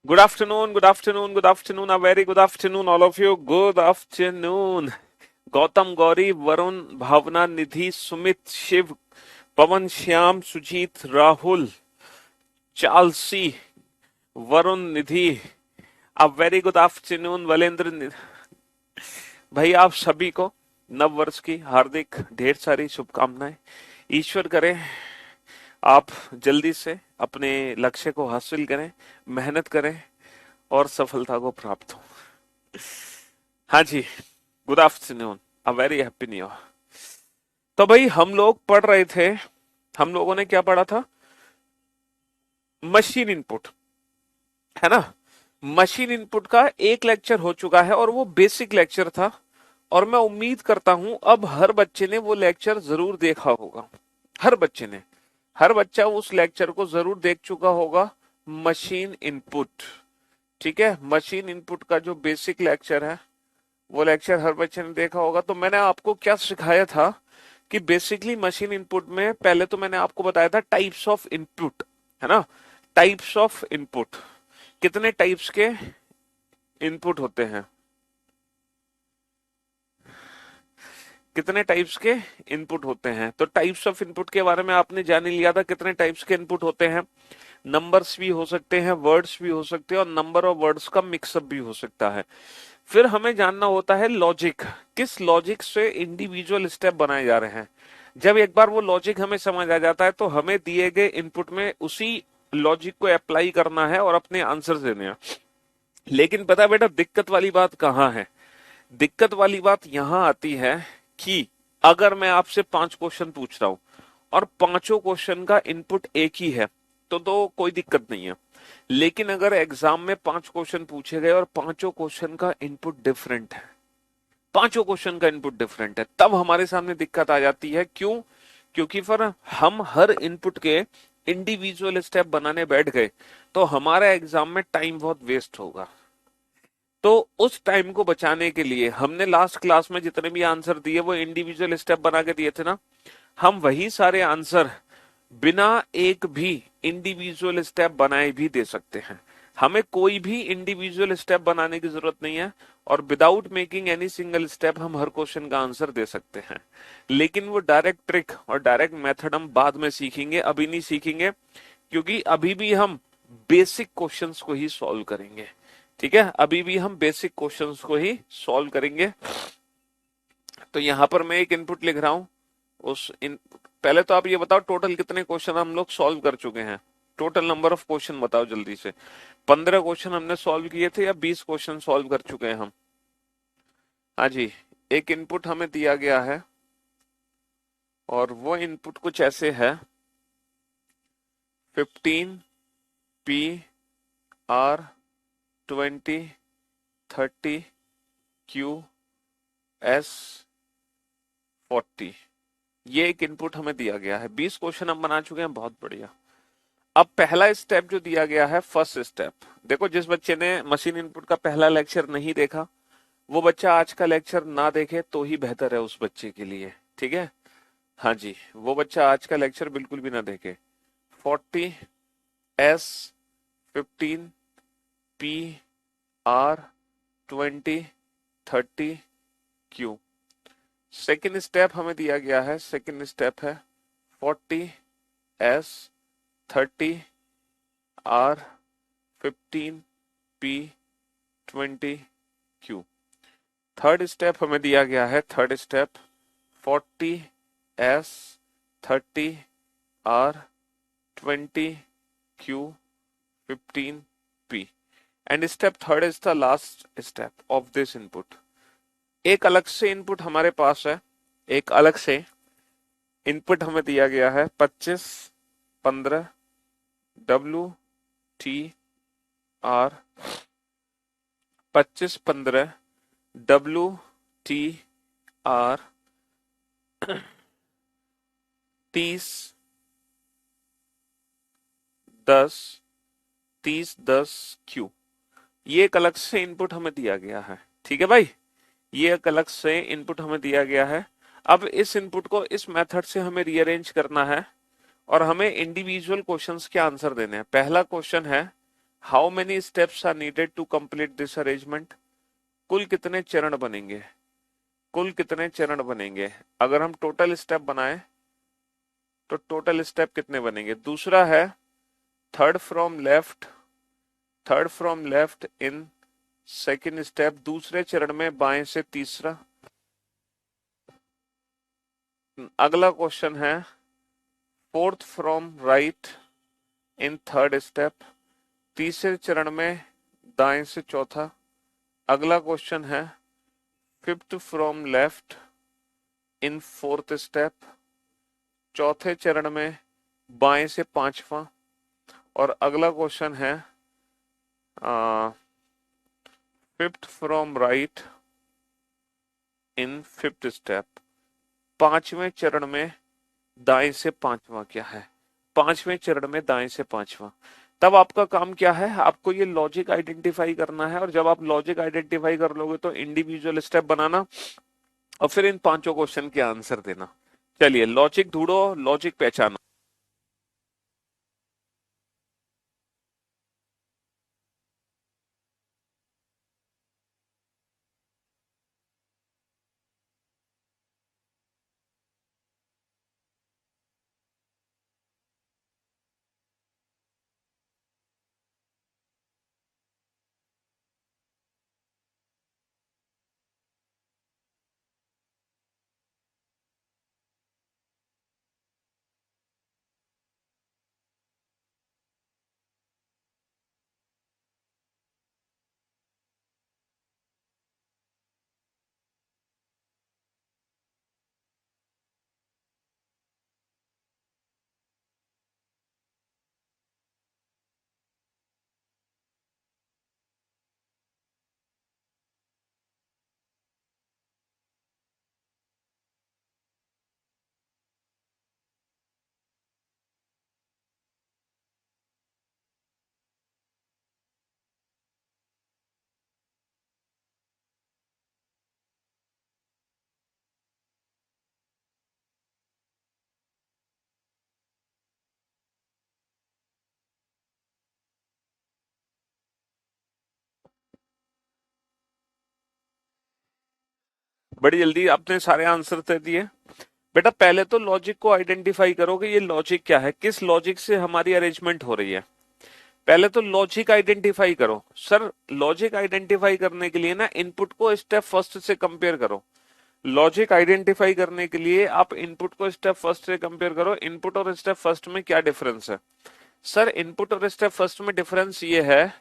Good afternoon, good afternoon, good afternoon, a very good afternoon, all of you. Good afternoon. Gautam Gauri Varun Bhavna Nidhi Sumit Shiv Pawan Shyam Sujeet Rahul चालसी Varun Nidhi a very good afternoon Valendra भाई आप सभी को नव वर्ष की हार्दिक ढेर सारी शुभकामनाएं। ईश्वर करे आप जल्दी से अपने लक्ष्य को हासिल करें, मेहनत करें और सफलता को प्राप्त हो। हाँ जी, good afternoon, a very happy new year. तो भाई हम लोग पढ़ रहे थे, हम लोगों ने क्या पढ़ा था? मशीन इनपुट, है ना? मशीन इनपुट का एक लेक्चर हो चुका है और वो बेसिक लेक्चर था। और मैं उम्मीद करता हूं अब हर बच्चे ने वो लेक्चर जरूर देखा होगा। हर बच्चे ने, हर बच्चा उस लेक्चर को जरूर देख चुका होगा। मशीन इनपुट, ठीक है। मशीन इनपुट का जो बेसिक लेक्चर है वो लेक्चर हर बच्चे ने देखा होगा। तो मैंने आपको क्या सिखाया था कि बेसिकली मशीन इनपुट में पहले तो मैंने आपको बताया था टाइप्स ऑफ इनपुट, है ना? टाइप्स ऑफ इनपुट, कितने टाइप्स के इनपुट होते हैं, कितने टाइप्स के इनपुट होते हैं। तो टाइप्स ऑफ इनपुट के बारे में आपने जान ही लिया था, कितने टाइप्स के इनपुट होते हैं। नंबर्स भी हो सकते हैं, वर्ड्स भी हो सकते हैं और नंबर ऑफ वर्ड्स का मिक्सअप भी हो सकता है। फिर हमें जानना होता है लॉजिक, किस लॉजिक से इंडिविजुअल स्टेप बनाए जा रहे हैं। जब एक बार वो लॉजिक हमें समझ आ जाता है तो हमें दिए गए इनपुट में उसी लॉजिक को अप्लाई करना है और अपने आंसर देने हैं। लेकिन पता है बेटा दिक्कत वाली बात कहाँ है? दिक्कत वाली बात यहां आती है कि अगर मैं आपसे 5 क्वेश्चन पूछ रहा हूं और पांचों क्वेश्चन का इनपुट एक ही है तो कोई दिक्कत नहीं है। लेकिन अगर एग्जाम में 5 क्वेश्चन पूछे गए और पांचों क्वेश्चन का इनपुट डिफरेंट है, पांचों क्वेश्चन का इनपुट डिफरेंट है, तब हमारे सामने दिक्कत आ जाती है। क्यों? क्योंकि फिर हम हर इनपुट के इंडिविजुअल स्टेप बनाने बैठ गए तो हमारा एग्जाम में टाइम बहुत वेस्ट होगा। तो उस टाइम को बचाने के लिए हमने लास्ट क्लास में जितने भी आंसर दिए वो इंडिविजुअल स्टेप बना के दिए थे ना। हम वही सारे आंसर बिना एक भी इंडिविजुअल स्टेप बनाए भी दे सकते हैं। हमें कोई भी इंडिविजुअल स्टेप बनाने की जरूरत नहीं है और without making any single step हम हर क्वेश्चन का आंसर दे सकते हैं। लेकिन वो डायरेक्ट ट्रिक और डायरेक्ट मेथड हम बाद में सीखेंगे, अभी नहीं सीखेंगे, क्योंकि अभी भी हम बेसिक क्वेश्चंस को ही सॉल्व करेंगे। ठीक है, अभी भी हम बेसिक क्वेश्चंस को ही सॉल्व करेंगे। तो यहां पर मैं एक इनपुट लिख रहा हूं। पहले तो आप ये बताओ टोटल कितने क्वेश्चन हम लोग सॉल्व कर चुके हैं। टोटल नंबर ऑफ क्वेश्चन बताओ जल्दी से। 15 क्वेश्चन हमने सॉल्व किए थे या 20 क्वेश्चन सॉल्व कर चुके हैं हम? हाँ जी, एक इनपुट हमें दिया गया है और वो इनपुट कुछ ऐसे है 15 PR 20 30 QS 40। ये एक इनपुट हमें दिया गया है। 20 क्वेश्चन हम बना चुके हैं, बहुत बढ़िया। अब पहला स्टेप जो दिया गया है, फर्स्ट स्टेप, देखो जिस बच्चे ने मशीन इनपुट का पहला लेक्चर नहीं देखा वो बच्चा आज का लेक्चर ना देखे तो ही बेहतर है उस बच्चे के लिए, ठीक है। हाँ जी, वो बच्चा आज का लेक्चर बिल्कुल भी ना देखे। 40S 15 PR 20 30 Q। Second step हमें दिया गया है, सेकेंड स्टेप है 40S 30 R 15 P 20 Q। Third step हमें दिया गया है, third step 40S 30 R 20 Q 15 P। And step third is the last step of this input. एक अलग से इनपुट हमारे पास है, एक अलग से इनपुट हमें दिया गया है 25 15 WTR 25 15 WTR 30 10 ये एक अलग से इनपुट हमें दिया गया है, ठीक है भाई। ये एक अलग से इनपुट हमें दिया गया है। अब इस इनपुट को इस मेथड से हमें रीअरेंज करना है और हमें इंडिविजुअल क्वेश्चंस के आंसर देने हैं। पहला क्वेश्चन है how many steps are needed to complete this arrangement? कुल कितने चरण बनेंगे? कुल कितने चरण बनेंगे? अगर हम टोटल स्टेप बनाए तो टोटल स्टेप कितने बनेंगे? दूसरा है third from left, third from left in second step, दूसरे चरण में बाएं से तीसरा। अगला क्वेश्चन है fourth from right in third step, तीसरे चरण में दाएं से चौथा। अगला क्वेश्चन है fifth from left in fourth step, चौथे चरण में बाएं से पांचवा। और अगला क्वेश्चन है fifth from right in fifth step, पांचवें चरण में दाएं से पांचवा क्या है? पांचवें चरण में दाएं से पांचवा। तब आपका काम क्या है? आपको ये लॉजिक आइडेंटिफाई करना है, और जब आप लॉजिक आइडेंटिफाई कर लोगे तो इंडिविजुअल स्टेप बनाना और फिर इन पांचों क्वेश्चन के आंसर देना। चलिए लॉजिक ढूंढो, लॉजिक पहचानो। बड़ी जल्दी आपने सारे आंसर दे दिए। बेटा पहले तो लॉजिक को आइडेंटिफाई करो कि ये लॉजिक क्या है, किस लॉजिक से हमारी अरेंजमेंट हो रही है। पहले तो लॉजिक आइडेंटिफाई करो। सर लॉजिक आइडेंटिफाई करने के लिए ना इनपुट को स्टेप फर्स्ट से कंपेयर करो। लॉजिक आइडेंटिफाई करने के लिए आप इनपुट को स्टेप फर्स्ट से कंपेयर करो। इनपुट और स्टेप फर्स्ट में क्या डिफरेंस है? सर इनपुट और स्टेप फर्स्ट में डिफरेंस ये है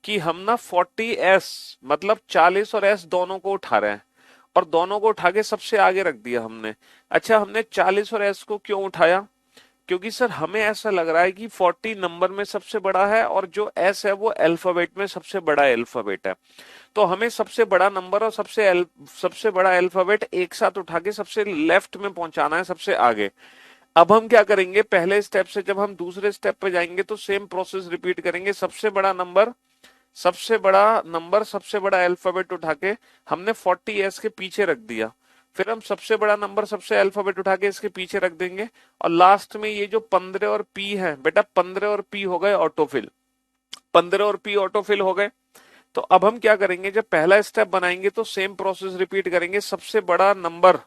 कि हम ना 40s मतलब 40 और s दोनों को उठा रहे हैं, और दोनों को उठा के सबसे आगे रख दिया हमने। अच्छा हमने 40 और s को क्यों उठाया? क्योंकि सर हमें ऐसा लग रहा है कि 40 नंबर में सबसे बड़ा है और जो s है वो अल्फाबेट में सबसे बड़ा अल्फाबेट है। तो हमें सबसे बड़ा नंबर और सबसे बड़ा अल्फाबेट एक साथ उठा के सबसे लेफ्ट में पहुंचाना है, सबसे आगे। अब हम क्या करेंगे, पहले स्टेप से जब हम दूसरे स्टेप पे जाएंगे तो सेम प्रोसेस रिपीट करेंगे। सबसे बड़ा अल्फाबेट उठा के हमने 40s के पीछे रख दिया। फिर हम सबसे बड़ा नंबर सबसे अल्फाबेट उठा के इसके पीछे रख देंगे, और लास्ट में ये जो 15 और p है बेटा, 15 और p हो गए ऑटोफिल। 15 और p ऑटोफिल हो गए। तो अब हम क्या करेंगे, जब पहला स्टेप बनाएंगे तो सेम प्रोसेस रिपीट करेंगे। सबसे बड़ा नंबर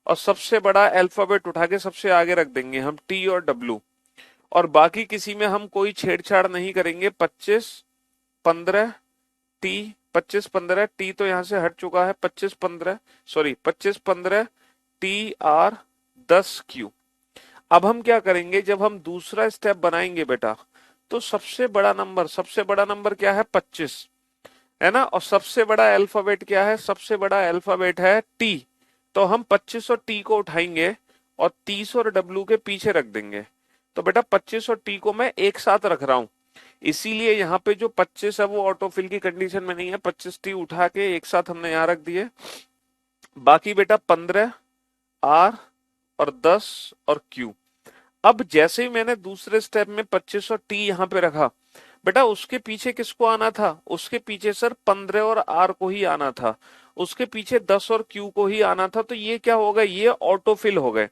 और सबसे बड़ा अल्फाबेट उठा के सबसे आगे रख देंगे हम टी और डब्ल्यू, और बाकी किसी में हम कोई छेड़छाड़ नहीं करेंगे। 25 15 टी, 25 15 टी तो यहां से हट चुका है, 25 15 टी आर 10 क्यू। अब हम क्या करेंगे, जब हम दूसरा स्टेप बनाएंगे बेटा तो सबसे बड़ा नंबर क्या है? 25 है ना, और सबसे बड़ा अल्फाबेट क्या है? सबसे बड़ा अल्फाबेट है टी। तो हम 25 और टी को उठाएंगे और 30 और डब्ल्यू के पीछे रख देंगे। तो बेटा 25 और टी को मैं एक साथ रख रहा हूं, इसीलिए यहाँ पे जो 25 है वो ऑटोफिल की कंडीशन में नहीं है। 25 टी उठा के एक साथ हमने यहाँ रख दिए। बाकी बेटा 15 आर और 10 और क्यू। अब जैसे ही मैंने दूसरे स्टेप में 25 और टी यहाँ पे रखा बेटा, उसके पीछे किसको आना था? उसके पीछे सर 15 और आर को ही आना था, उसके पीछे 10 और क्यू को ही आना था। तो ये क्या हो गए? ये ऑटोफिल हो गए।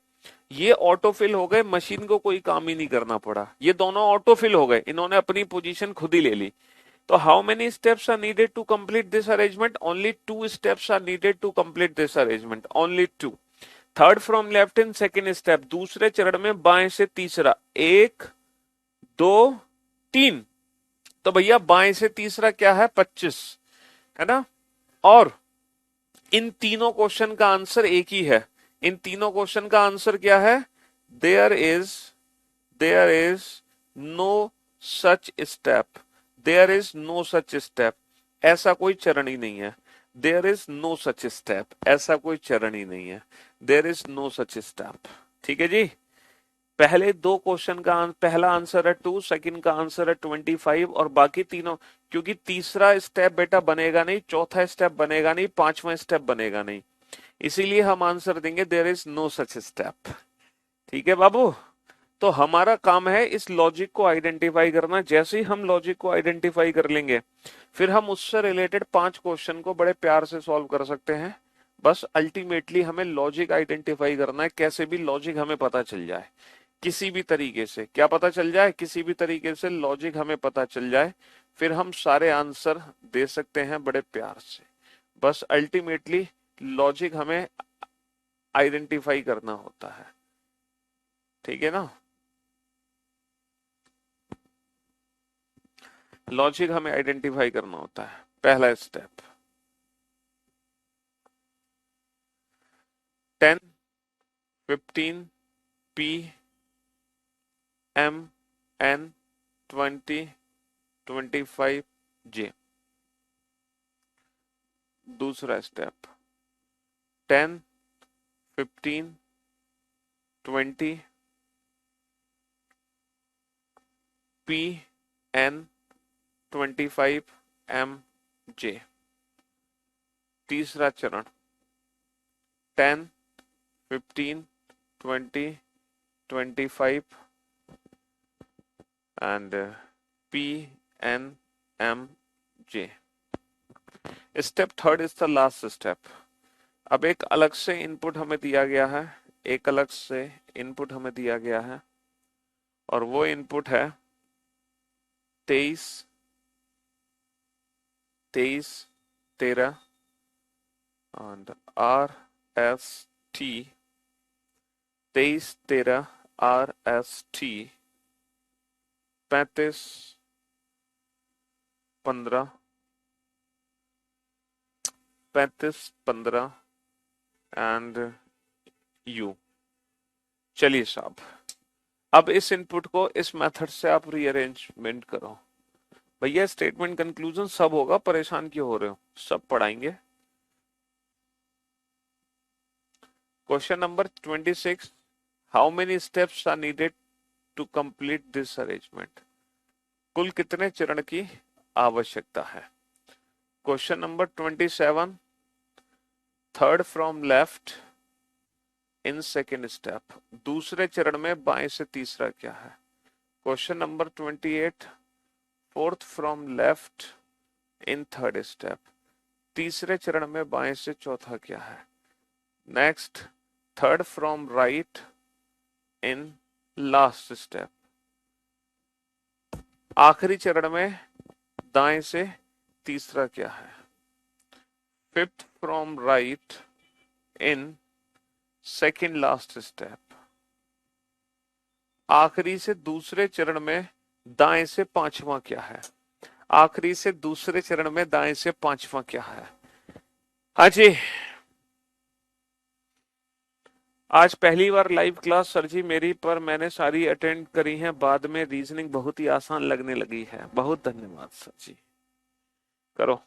ये ऑटोफिल हो गए, मशीन को कोई काम ही नहीं करना पड़ा, ये दोनों ऑटोफिल हो गए, इन्होंने अपनी पोजीशन खुद ही ले ली। तो how many steps are needed to complete this arrangement? Only 2 steps are needed to complete this arrangement, only 2। Third from left in second step, दूसरे चरण में बाएं से तीसरा, 1 2 3। तो भैया बाएं से तीसरा क्या है? 25, है ना। और इन तीनों क्वेश्चन का आंसर एक ही है। इन तीनों क्वेश्चन का आंसर क्या है? There is no such step, there is no such step, ऐसा कोई चरण ही नहीं है। There is no such step, ऐसा कोई चरण ही नहीं है। There is no such step. ठीक है जी। पहले दो क्वेश्चन का पहला आंसर है 2, सेकंड का आंसर है 25, और बाकी तीनों, क्योंकि तीसरा स्टेप बेटा बनेगा नहीं, चौथा स्टेप बनेगा नहीं, पांचवा स्टेप बनेगा नहीं, इसीलिए हम आंसर देंगे there is no such step. ठीक है बाबू। तो हमारा काम है इस लॉजिक को आइडेंटिफाई करना। जैसे ही हम लॉजिक को आइडेंटिफाई कर लेंगे, फिर हम उससे रिलेटेड 5 क्वेश्चन को बड़े प्यार से सॉल्व कर सकते हैं। बस अल्टीमेटली हमें लॉजिक आइडेंटिफाई करना है, कैसे भी लॉजिक हमें पता चल जाए, किसी भी तरीके से। क्या पता चल जाए? किसी भी तरीके से लॉजिक हमें पता चल जाए, फिर हम सारे आंसर दे सकते हैं बड़े प्यार से। बस अल्टीमेटली लॉजिक हमें आइडेंटिफाई करना होता है। ठीक है ना। लॉजिक हमें आइडेंटिफाई करना होता है, पहला step. 10 15 P M N 20 25 J। दूसरा step 10 15 20 P N 25 M J। तीसरा चरण 10 15 20 25 and P N M J। Step third is the last step. अब एक अलग से इनपुट हमें दिया गया है, एक अलग से इनपुट हमें दिया गया है, और वो इनपुट है 23 13 and RST, 23 13 RST 35 15 and U। चलिए साहब, अब इस इनपुट को इस मेथड से आप रीअरेंजमेंट करो। भैया स्टेटमेंट कंक्लूजन सब होगा, परेशान क्यों हो रहे हो, सब पढ़ाएंगे। Question number 26, how many steps are needed to complete this arrangement? कुल कितने चरण की आवश्यकता है? Question number 27, third from left in second step, दूसरे चरण में बाएं से तीसरा क्या है? Question number 28, fourth from left in third step, तीसरे चरण में बाएं से चौथा क्या है? Next, third from right in last step, आखिरी चरण में दाएं से तीसरा क्या है? Fifth from right in second last step, आखिरी से दूसरे चरण में दाएं से पांचवा क्या है? आखिरी से दूसरे चरण में दाएं से पांचवा क्या है? हाँ जी, आज पहली बार लाइव क्लास सर जी मेरी, पर मैंने सारी अटेंड करी हैं, बाद में रीजनिंग बहुत ही आसान लगने लगी है। बहुत धन्यवाद सर जी। करो।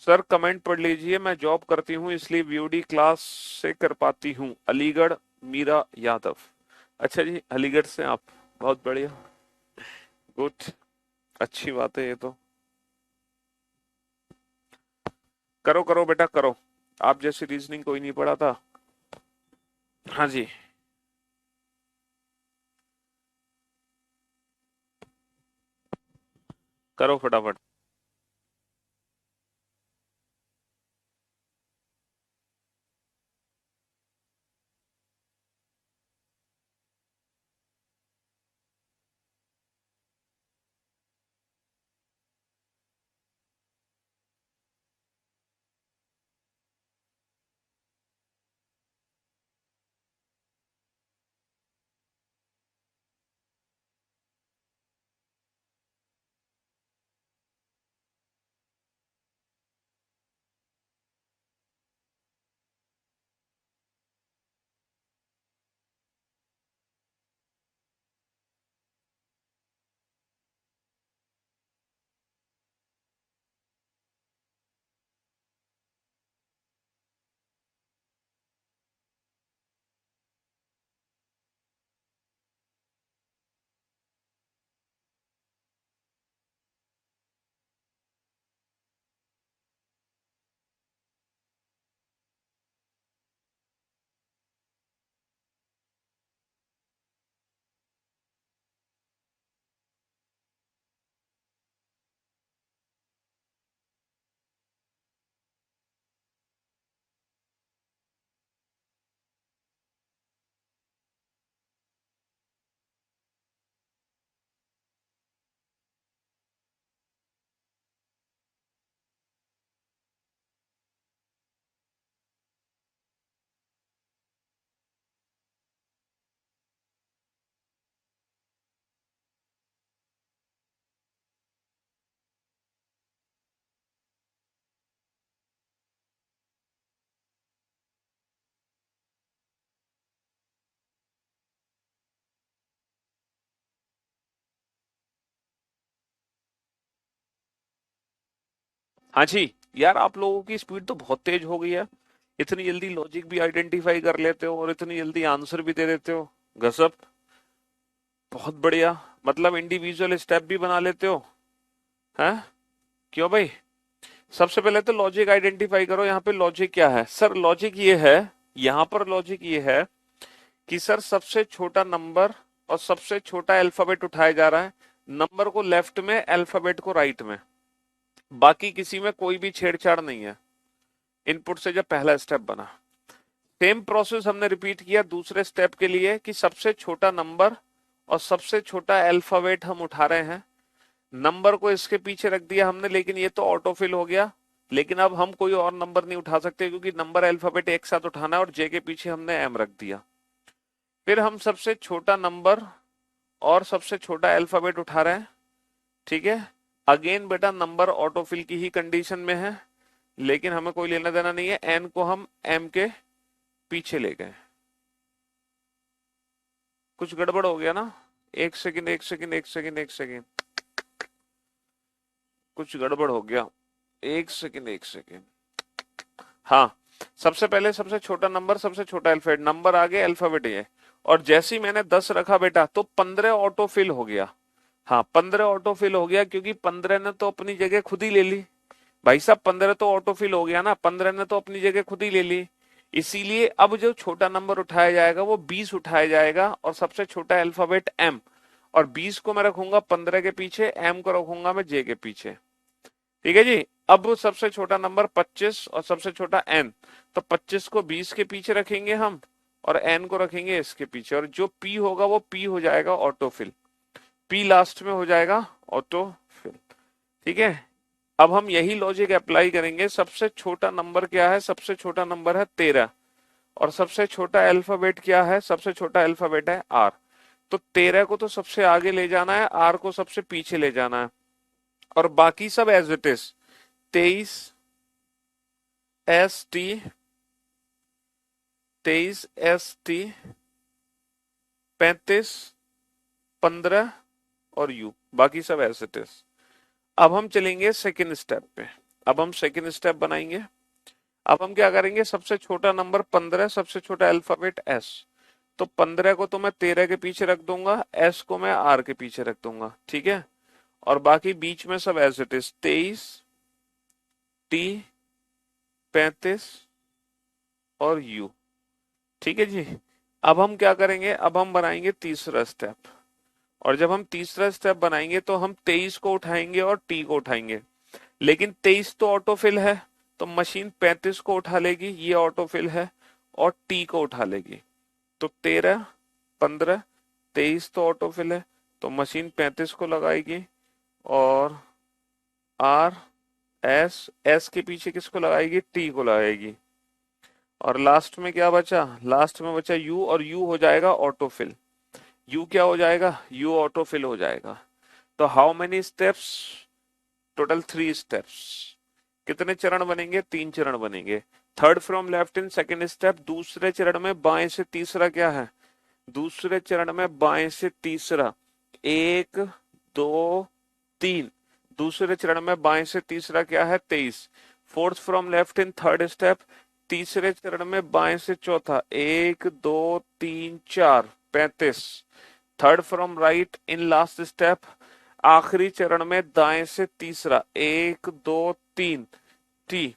सर कमेंट पढ़ लीजिए, मैं जॉब करती हूँ इसलिए वीओडी क्लास से कर पाती हूँ। अलीगढ़, मीरा यादव। अच्छा जी, अलीगढ़ से आप, बहुत बढ़िया, गुड, अच्छी बात है ये तो। करो करो बेटा करो, आप जैसी रीजनिंग कोई नहीं पढ़ा था। हाँ जी, करो फटाफट। हाँ जी। यार आप लोगों की स्पीड तो बहुत तेज हो गई है, इतनी जल्दी लॉजिक भी आइडेंटिफाई कर लेते हो और इतनी जल्दी आंसर भी दे देते हो। गजब, बहुत बढ़िया। मतलब इंडिविजुअल स्टेप भी बना लेते हो, हैं? क्यों भाई? सबसे पहले तो लॉजिक आइडेंटिफाई करो। यहाँ पे लॉजिक क्या है सर? लॉजिक ये है, यहाँ पर लॉजिक ये है कि सर सबसे छोटा नंबर और सबसे छोटा अल्फाबेट उठाया जा रहा है, नंबर को लेफ्ट में, अल्फाबेट को राइट में, बाकी किसी में कोई भी छेड़छाड़ नहीं है। इनपुट से जब पहला स्टेप बना, सेम प्रोसेस हमने रिपीट किया दूसरे स्टेप के लिए कि सबसे छोटा नंबर और सबसे छोटा अल्फाबेट हम उठा रहे हैं, नंबर को इसके पीछे रख दिया हमने, लेकिन ये तो ऑटोफिल हो गया। लेकिन अब हम कोई और नंबर नहीं उठा सकते क्योंकि नंबर अल्फाबेट एक साथ उठाना है और जे के पीछे हमने एम रख दिया। फिर हम सबसे छोटा नंबर और सबसे छोटा अल्फाबेट उठा रहे हैं, ठीक है। अगेन बेटा नंबर ऑटोफिल की ही कंडीशन में है, लेकिन हमें कोई लेना देना नहीं है, एन को हम एम के पीछे ले गए। कुछ गड़बड़ हो गया ना? एक सेकंड, एक सेकंड, एक सेकंड, एक सेकंड, कुछ गड़बड़ हो गया। एक सेकंड, एक सेकंड। हाँ, सबसे पहले सबसे छोटा नंबर, सबसे छोटा अल्फाबेट, नंबर आगे अल्फाबेट ये, और जैसे ही मैंने 10 रखा बेटा तो 15 ऑटो फिल हो गया। हाँ, 15 ऑटो फिल हो गया क्योंकि 15 ने तो अपनी जगह खुद ही ले ली। भाई साहब 15 तो ऑटो फिल हो गया ना, 15 ने तो अपनी जगह खुद ही ले ली। इसीलिए अब जो छोटा नंबर उठाया जाएगा वो 20 उठाया जाएगा और सबसे छोटा अल्फाबेट एम, और 20 को मैं रखूंगा 15 के पीछे, एम को रखूंगा मैं जे के पीछे। ठीक है जी। अब सबसे छोटा नंबर 25 और सबसे छोटा एन, तो 25 को 20 के पीछे रखेंगे हम और एन को रखेंगे इसके पीछे, और जो पी होगा वो पी हो जाएगा ऑटोफिल, पी लास्ट में हो जाएगा ऑटोफिल। ठीक है। अब हम यही लॉजिक अप्लाई करेंगे। सबसे छोटा नंबर क्या है? सबसे छोटा नंबर है 13, और सबसे छोटा अल्फाबेट क्या है? सबसे छोटा अल्फाबेट है आर। तो 13 को तो सबसे आगे ले जाना है, आर को सबसे पीछे ले जाना है, और बाकी सब as it is. 23 S T, 23 S T, 35, 15 और यू, बाकी सब एज इट इज। अब हम चलेंगे सेकेंड स्टेप पे। अब हम सेकेंड स्टेप बनाएंगे। अब हम क्या करेंगे? सबसे छोटा नंबर 15, सबसे छोटा अल्फाबेट एस, तो 15 को तो मैं 13 के पीछे रख दूंगा, एस को मैं आर के पीछे रख दूंगा, ठीक है। और बाकी बीच में सब एज इट इज, 23, टी, 35 और यू। ठीक है जी। अब हम क्या करेंगे? अब हम बनाएंगे तीसरा स्टेप, और जब हम तीसरा स्टेप बनाएंगे तो हम 23 को उठाएंगे और टी को उठाएंगे, लेकिन 23 तो ऑटोफिल है, तो मशीन 35 को उठा लेगी, ये ऑटोफिल है, और टी को उठा लेगी। तो 13, 15, 23 तो ऑटोफिल है, तो मशीन 35 को लगाएगी, और आर, एस, एस के पीछे किसको लगाएगी? टी को लगाएगी। और लास्ट में क्या बचा? लास्ट में बचा यू, और यू हो जाएगा ऑटोफिल। यू क्या हो जाएगा? यू ऑटोफिल हो जाएगा। तो how many steps? Total 3 steps. कितने चरण बनेंगे? 3 चरण बनेंगे। Third from left in second step, दूसरे चरण में बाएं से तीसरा क्या है? दूसरे चरण में बाएं से तीसरा 1, 2, 3। दूसरे चरण में बाएं से तीसरा क्या है? 23। Fourth from left in third step, तीसरे चरण में बाएं से चौथा 1, 2, 3, 4, 35। Third from right in last step, आखिरी चरण में दाएं से तीसरा 1, 2, 3, टी।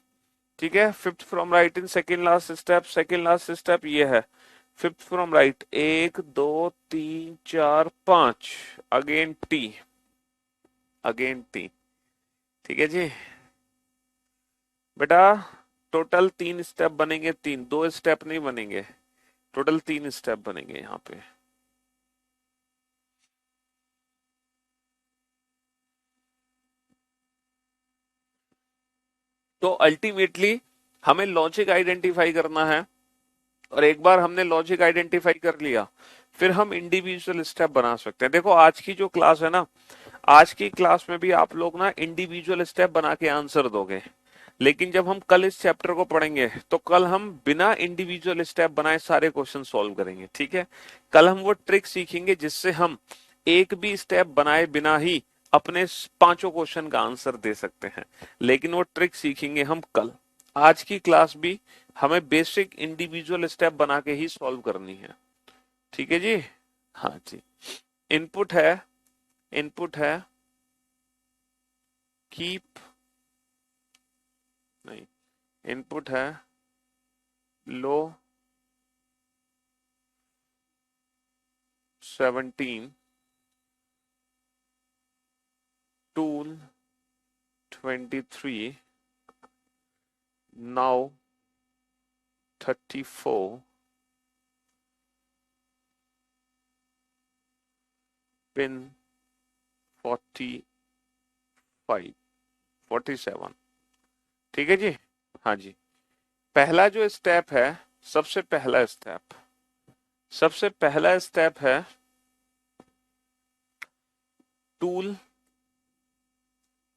ठीक है। Fifth from right in second last step, second last step ये है। Fifth from right 1, 2, 3, 4, 5, again T, again T. ठीक है जी। बेटा टोटल 3 स्टेप बनेंगे, 3, 2 स्टेप नहीं बनेंगे, टोटल 3 स्टेप बनेंगे यहाँ पे। तो अल्टीमेटली हमें लॉजिक आइडेंटिफाई करना है, और एक बार हमने लॉजिक आइडेंटिफाई कर लिया फिर हम इंडिविजुअल स्टेप बना सकते हैं। देखो आज की जो क्लास है ना, आज की क्लास में भी आप लोग ना इंडिविजुअल स्टेप बना के आंसर दोगे, लेकिन जब हम कल इस चैप्टर को पढ़ेंगे तो कल हम बिना इंडिविजुअल स्टेप बनाए सारे क्वेश्चन सॉल्व करेंगे। ठीक है। कल हम वो ट्रिक सीखेंगे जिससे हम एक भी स्टेप बनाए बिना ही अपने पांचों क्वेश्चन का आंसर दे सकते हैं, लेकिन वो ट्रिक सीखेंगे हम कल। आज की क्लास भी हमें बेसिक इंडिविजुअल स्टेप बना के ही सॉल्व करनी है। ठीक है जी। हाँ जी। इनपुट है, इनपुट है कीप, नहीं, इनपुट है लो 17, टूल 23, नाउ 34, पिन 45, 47। ठीक है जी। हाँ जी। पहला जो स्टेप है, सबसे पहला स्टेप, सबसे पहला स्टेप है टूल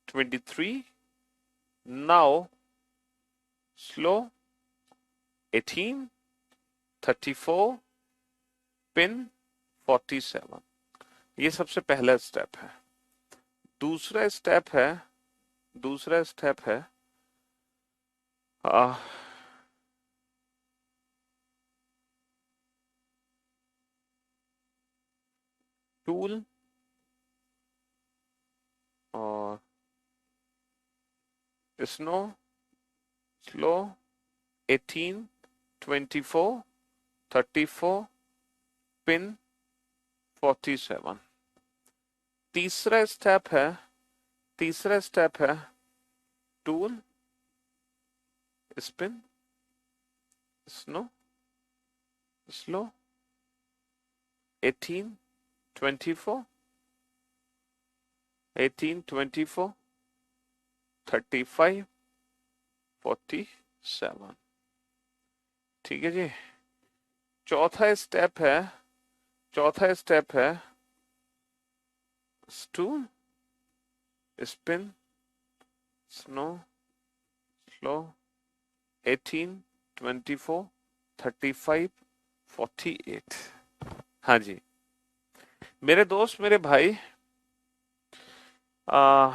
23, नाउ स्लो 18, 34, पिन 47। ये सबसे पहला स्टेप है। दूसरा स्टेप है, दूसरा स्टेप है आ, टूल और स्नो स्लो 18, 24, 34, पिन 47। तीसरा स्टेप है, तीसरा स्टेप है टूल स्पिन स्नो स्लो 18, 24, 18, 24, 35, 47। ठीक है जी। चौथा स्टेप है, चौथा स्टेप है टूल स्पिन स्नो स्लो 18, 24, 35, 48। हाँ जी। मेरे दोस्त, मेरे भाई, आ,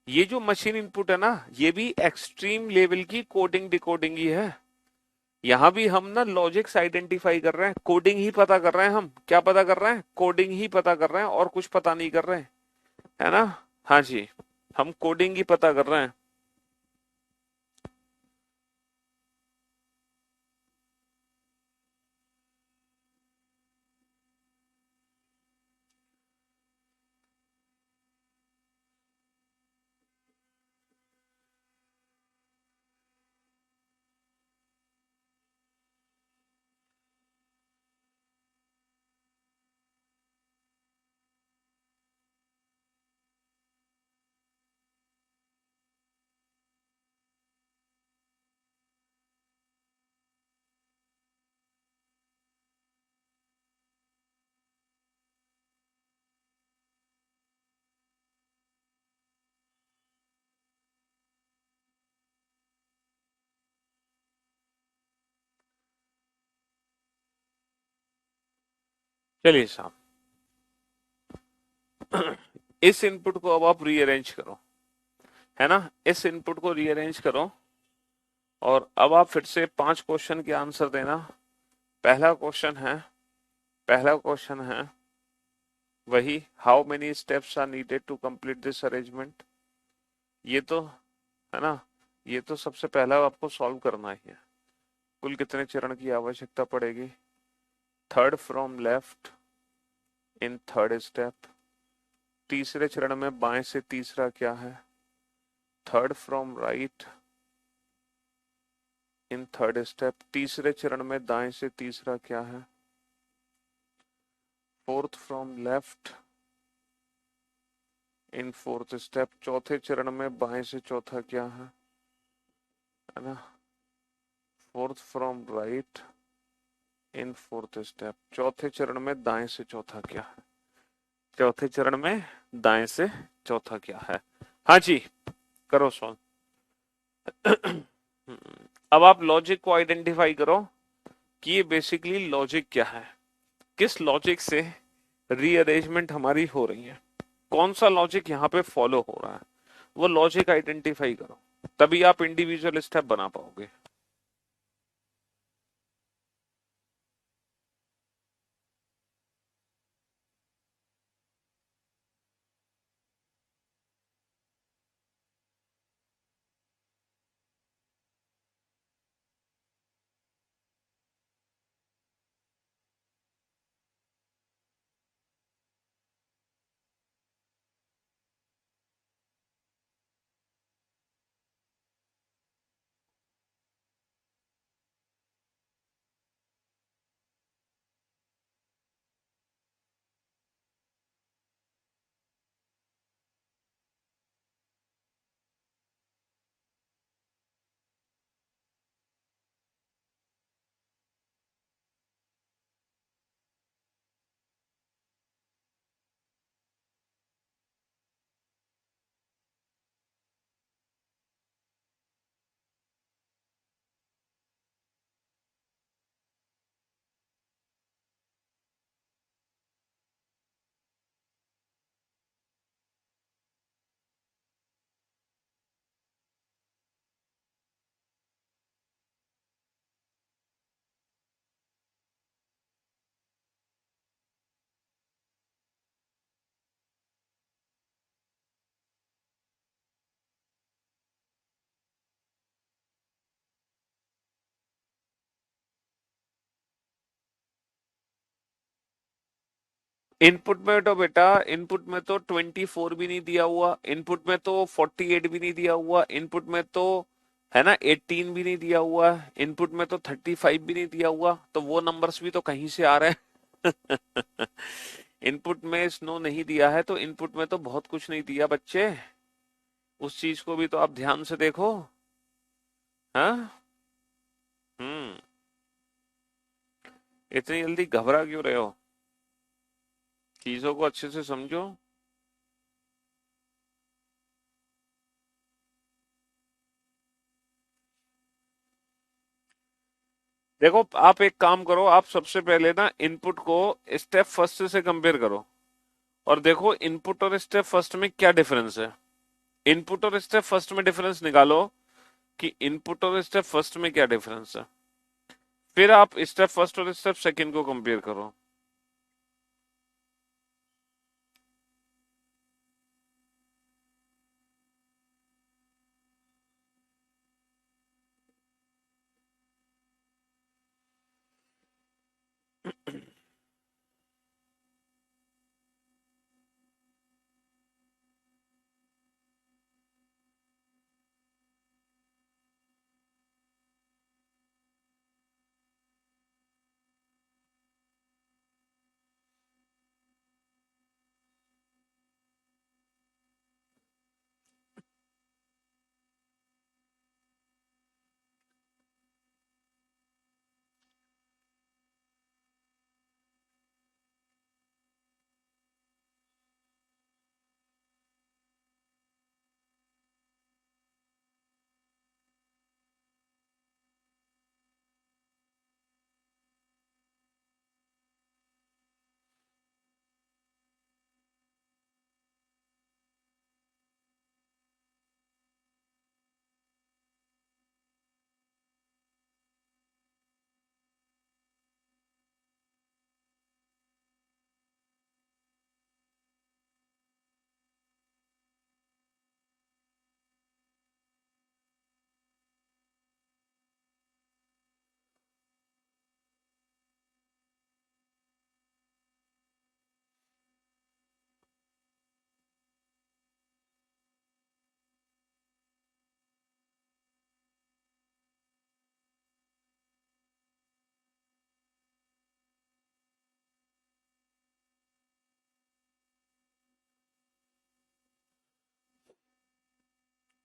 ये जो मशीन इनपुट है ना, ये भी एक्सट्रीम लेवल की कोडिंग डिकोडिंग ही है। यहां भी हम ना लॉजिक्स आइडेंटिफाई कर रहे हैं, कोडिंग ही पता कर रहे हैं। हम क्या पता कर रहे हैं? कोडिंग ही पता कर रहे हैं, और कुछ पता नहीं कर रहे हैं, है ना? हाँ जी, हम कोडिंग ही पता कर रहे हैं। चलिए साहब, इस इनपुट को अब आप रीअरेंज करो, है ना? इस इनपुट को रीअरेंज करो, और अब आप फिर से 5 क्वेश्चन के आंसर देना। पहला क्वेश्चन है, पहला क्वेश्चन है वही, how many steps are needed to complete this arrangement. ये तो, है ना, ये तो सबसे पहला आपको सॉल्व करना ही है। कुल कितने चरण की आवश्यकता पड़ेगी? Third from left in third step. तीसरे चरण में बाएं से तीसरा क्या है? Third from right in third step. तीसरे चरण में दाएं से तीसरा क्या है? Fourth from left in fourth step. चौथे चरण में बाएं से चौथा क्या है ना? Fourth from right in fourth step. चौथे चरण में दाएं से चौथा क्या है? चौथे चरण में दाएं से चौथा क्या है? हाँ जी, करो सॉल्व। अब आप लॉजिक को आइडेंटिफाई करो कि ये बेसिकली लॉजिक क्या है, किस लॉजिक से रीअरेंजमेंट हमारी हो रही है। कौन सा लॉजिक यहाँ पे फॉलो हो रहा है, वो लॉजिक आइडेंटिफाई करो, तभी आप इंडिविजुअल स्टेप बना पाओगे। इनपुट में तो बेटा, इनपुट में तो 24 भी नहीं दिया हुआ, इनपुट में तो 48 भी नहीं दिया हुआ, इनपुट में तो है ना 18 भी नहीं दिया हुआ, इनपुट में तो 35 भी नहीं दिया हुआ, तो वो नंबर्स भी तो कहीं से आ रहे हैं। इनपुट में स्नो नहीं दिया है तो इनपुट में तो बहुत कुछ नहीं दिया बच्चे, उस चीज को भी तो आप ध्यान से देखो। हाँ। हम्म। इतनी जल्दी घबरा क्यों रहे हो, चीजों को अच्छे से समझो। देखो आप एक काम करो, आप सबसे पहले ना इनपुट को स्टेप फर्स्ट से कंपेयर करो और देखो इनपुट और स्टेप फर्स्ट में क्या डिफरेंस है। इनपुट और स्टेप फर्स्ट में डिफरेंस निकालो कि इनपुट और स्टेप फर्स्ट में क्या डिफरेंस है, फिर आप स्टेप फर्स्ट और स्टेप सेकंड को कंपेयर करो।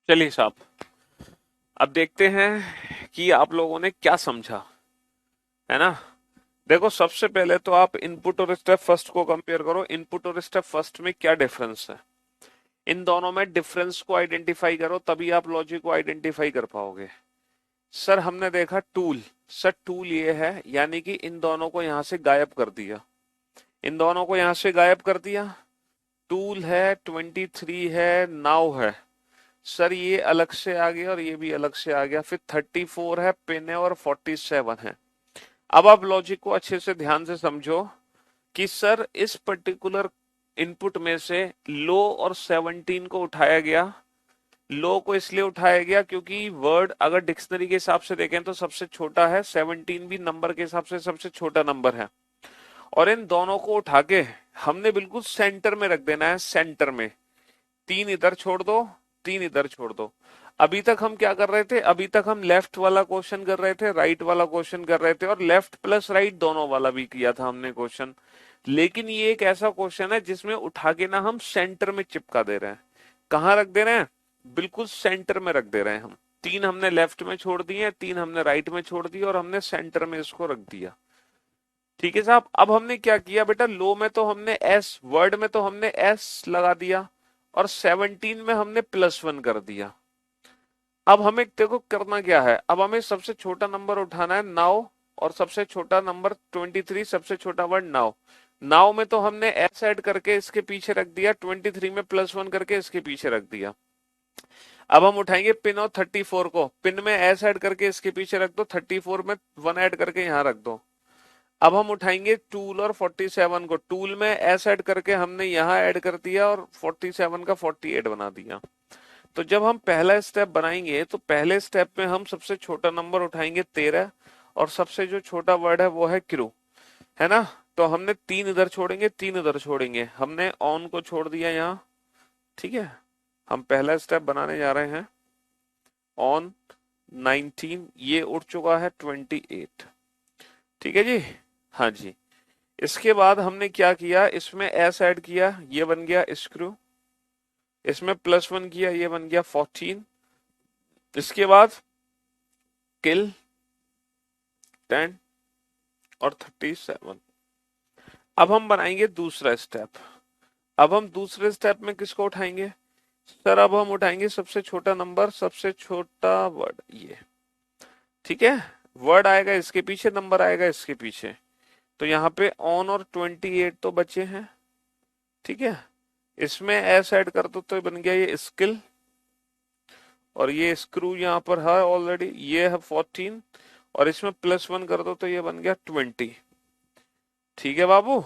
चलिए साहब, अब देखते हैं कि आप लोगों ने क्या समझा, है ना। देखो सबसे पहले तो आप इनपुट और स्टेप फर्स्ट को कंपेयर करो, इनपुट और स्टेप फर्स्ट में क्या डिफरेंस है, इन दोनों में डिफरेंस को आइडेंटिफाई करो, तभी आप लॉजिक को आइडेंटिफाई कर पाओगे। सर हमने देखा टूल, सर टूल ये है यानी कि इन दोनों को यहां से गायब कर दिया, इन दोनों को यहां से गायब कर दिया, टूल है, 23 है, नाउ है। सर ये अलग से आ गया और ये भी अलग से आ गया। फिर 34 है, पिन है और 47 है। अब आप लॉजिक को अच्छे से ध्यान से समझो कि सर इस पर्टिकुलर इनपुट में से लो और 17 को उठाया गया। लो को इसलिए उठाया गया क्योंकि वर्ड अगर डिक्शनरी के हिसाब से देखें तो सबसे छोटा है, 17 भी नंबर के हिसाब से सबसे छोटा नंबर है। और इन दोनों को उठा के हमने बिल्कुल सेंटर में रख देना है, सेंटर में। 3 इधर छोड़ दो, 3 इधर छोड़ दो। अभी तक हम क्या कर रहे थे? अभी तक हम लेफ्ट वाला क्वेश्चन कर रहे थे, राइट वाला क्वेश्चन कर रहे थे, और लेफ्ट प्लस राइट दोनों वाला भी किया था हमने क्वेश्चन। लेकिन ये एक ऐसा क्वेश्चन है जिसमें उठा के ना हम सेंटर में चिपका दे रहे हैं। कहाँ रख दे रहे हैं? बिल्कुल सेंटर में रख दे रहे हैं हम। 3 हमने लेफ्ट में छोड़ दिए, 3 हमने राइट में छोड़ दिए, और हमने सेंटर में इसको रख दिया। ठीक है साहब। अब हमने क्या किया बेटा? लो में तो हमने एस, वर्ड में तो हमने एस लगा दिया, और 17 में हमने +1 कर दिया। अब हमें देखो करना क्या है। अब हमें सबसे छोटा नंबर उठाना है, नाउ, और सबसे छोटा नंबर 23, सबसे छोटा वर्ड नाउ। नाउ में तो हमने एस ऐड करके इसके पीछे रख दिया, 23 में +1 करके इसके पीछे रख दिया। अब हम उठाएंगे पिन और 34 को। पिन में एस ऐड करके इसके पीछे रख दो, 34 में 1 ऐड करके यहां रख दो। अब हम उठाएंगे टूल और 47 को। टूल में एस ऐड करके हमने यहां ऐड कर दिया, और 47 का 48 बना दिया। तो जब हम पहला स्टेप बनाएंगे तो पहले स्टेप में हम सबसे छोटा नंबर उठाएंगे 13, और सबसे जो छोटा वर्ड है वो है क्रू, है ना? तो हमने 3 इधर छोड़ेंगे, 3 इधर छोड़ेंगे। हमने ऑन को छोड़ दिया यहाँ। ठीक है, हम पहला स्टेप बनाने जा रहे हैं। ऑन 19, ये उठ चुका है 28। ठीक है जी, हाँ जी। इसके बाद हमने क्या किया? इसमें एस ऐड किया, ये बन गया स्क्रू। इसमें +1 किया, ये बन गया 14। इसके बाद किल 10 और 37। अब हम बनाएंगे दूसरा स्टेप। अब हम दूसरे स्टेप में किसको उठाएंगे? सर अब हम उठाएंगे सबसे छोटा नंबर, सबसे छोटा वर्ड, ये। ठीक है, वर्ड आएगा इसके पीछे, नंबर आएगा इसके पीछे। तो यहाँ पे ऑन और 28 तो बचे हैं। ठीक है, इसमें एस ऐड कर दो तो बन गया ये स्किल, और ये स्क्रू यहाँ पर है ऑलरेडी, ये है 14, और इसमें +1 कर दो तो ये बन गया 20। ठीक है बाबू,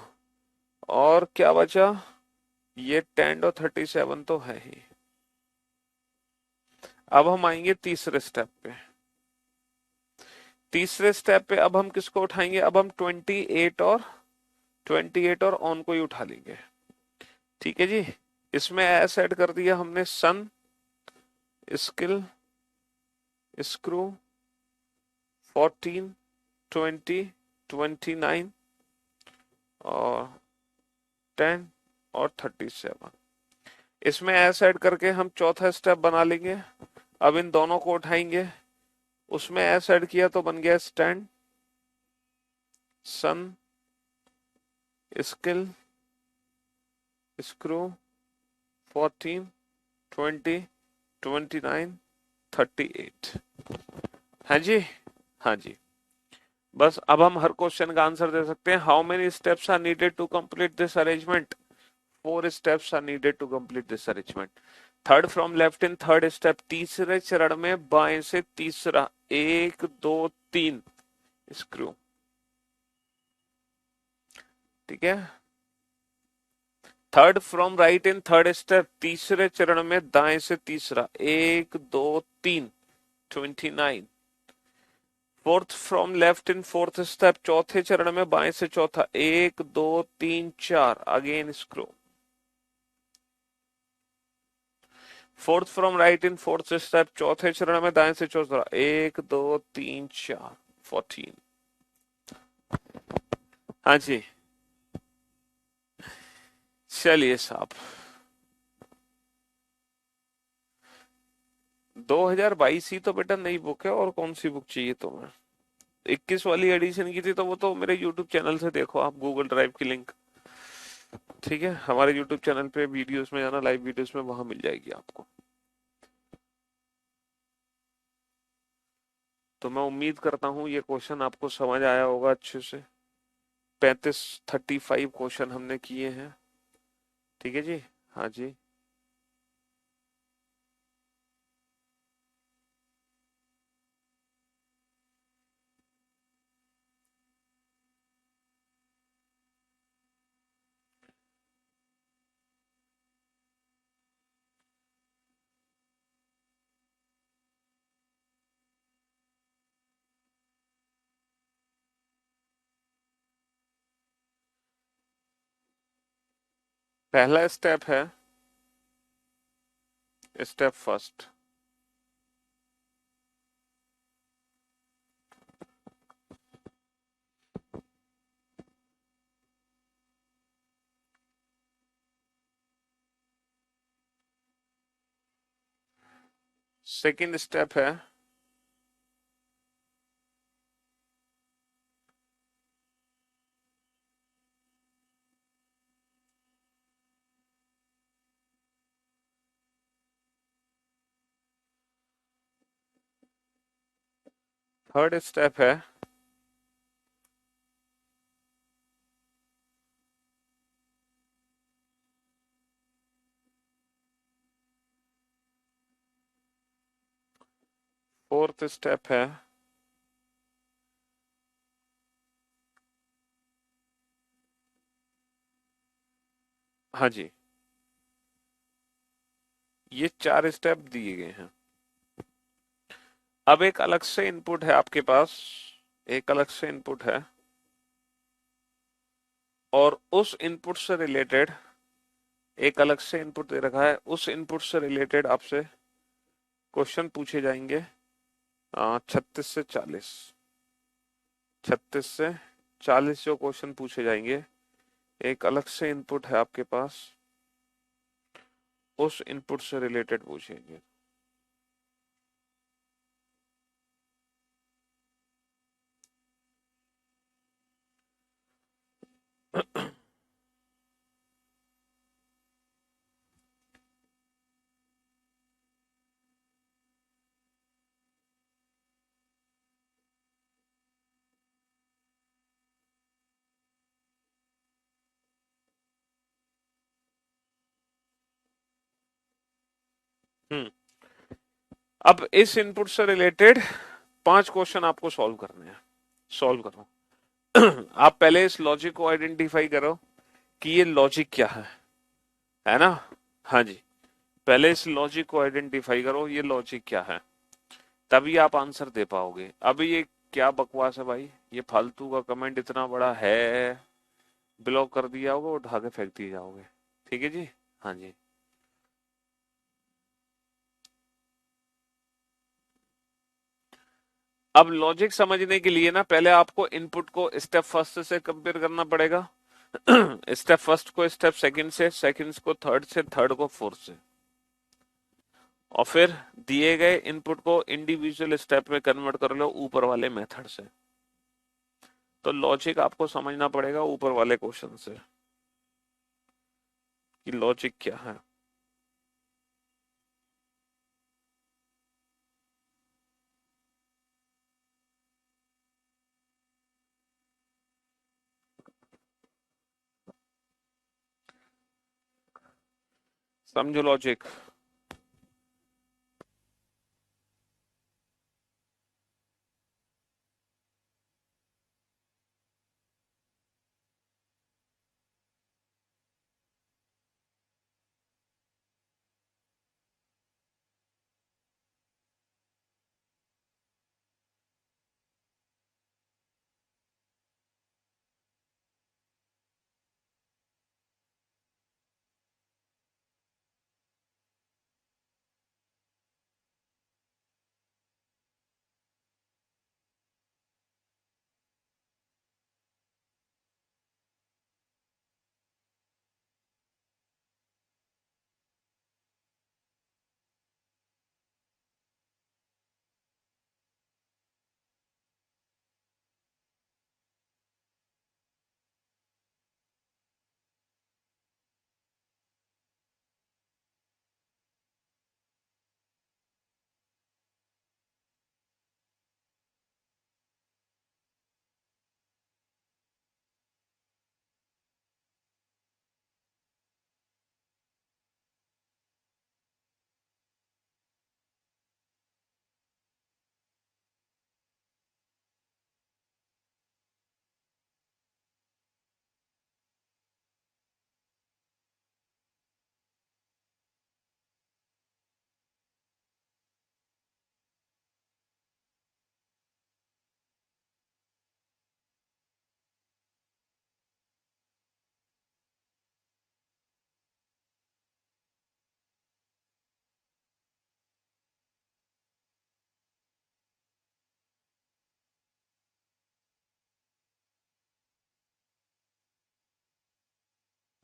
और क्या बचा? ये 10 और 37 तो है ही। अब हम आएंगे तीसरे स्टेप पे। तीसरे स्टेप पे अब हम किसको उठाएंगे? अब हम 28 और ऑन को ही उठा लेंगे। ठीक है जी, इसमें एस ऐड कर दिया हमने, सन, स्किल, स्क्रू, 14, 20, 29 और 10 और 37। इसमें एस ऐड करके हम चौथा स्टेप बना लेंगे। अब इन दोनों को उठाएंगे, उसमें एस ऐड किया तो बन गया स्टैंड, सन, स्किल, स्क्रू, 14, 20, 29, 38। हाँ जी, हाँ जी। बस अब हम हर क्वेश्चन का आंसर दे सकते हैं। How many steps are needed to complete this arrangement? 4 steps are needed to complete this arrangement. Third from left in third step, तीसरे चरण में बाएं से तीसरा, 1 2 3 स्क्रू। ठीक है, third from right in third step, तीसरे चरण में दाएं से तीसरा, 1 2 3 29। Fourth from left in fourth step, चौथे चरण में बाएं से चौथा, 1 2 3 4 again screw. Fourth from right in fourth step, चौथे चरण में दाएं से चौथा, 1 2 3 4 14। हाँ जी, चलिए साहब। 2022 ही तो बेटा नई बुक है, और कौन सी बुक चाहिए तुम्हें? 21 वाली एडिशन की थी तो वो तो मेरे YouTube चैनल से देखो आप, गूगल ड्राइव की लिंक। ठीक है, हमारे YouTube चैनल पे वीडियोस में जाना, लाइव वीडियोस में, वहां मिल जाएगी आपको। तो मैं उम्मीद करता हूँ ये क्वेश्चन आपको समझ आया होगा अच्छे से। 35 क्वेश्चन हमने किए हैं। ठीक है जी, हाँ जी। पहला स्टेप है स्टेप फर्स्ट। सेकंड स्टेप है थर्ड स्टेप है फोर्थ स्टेप है हाँ जी। ये चार स्टेप दिए गए हैं। अब एक अलग से इनपुट है आपके पास, एक अलग से इनपुट है, और उस इनपुट से रिलेटेड एक अलग से इनपुट दे रखा है, उस इनपुट से रिलेटेड आपसे क्वेश्चन पूछे जाएंगे 36 से 40। 36 से 40 जो क्वेश्चन पूछे जाएंगे, एक अलग से इनपुट है आपके पास, उस इनपुट से रिलेटेड पूछेंगे। हम्म। अब इस इनपुट से रिलेटेड 5 क्वेश्चन आपको सॉल्व करने हैं। सॉल्व करो। आप पहले इस लॉजिक को आइडेंटिफाई करो कि ये लॉजिक क्या है ना? हाँ जी। पहले इस लॉजिक को आइडेंटिफाई करो, ये लॉजिक क्या है, तभी आप आंसर दे पाओगे। अभी ये क्या बकवास है भाई, ये फालतू का कमेंट इतना बड़ा है, ब्लॉक कर दिया होगा, उठा के फेंक दिए जाओगे। ठीक है जी। हाँ जी। अब लॉजिक समझने के लिए ना पहले आपको इनपुट को स्टेप फर्स्ट से कंपेयर करना पड़ेगा। स्टेप फर्स्ट को स्टेप सेकंड से, सेकंड को थर्ड से, थर्ड को फोर्थ से, और फिर दिए गए इनपुट को इंडिविजुअल स्टेप में कन्वर्ट कर लो ऊपर वाले मेथड से। तो लॉजिक आपको समझना पड़ेगा ऊपर वाले क्वेश्चन से कि लॉजिक क्या है। समझो लॉजिक।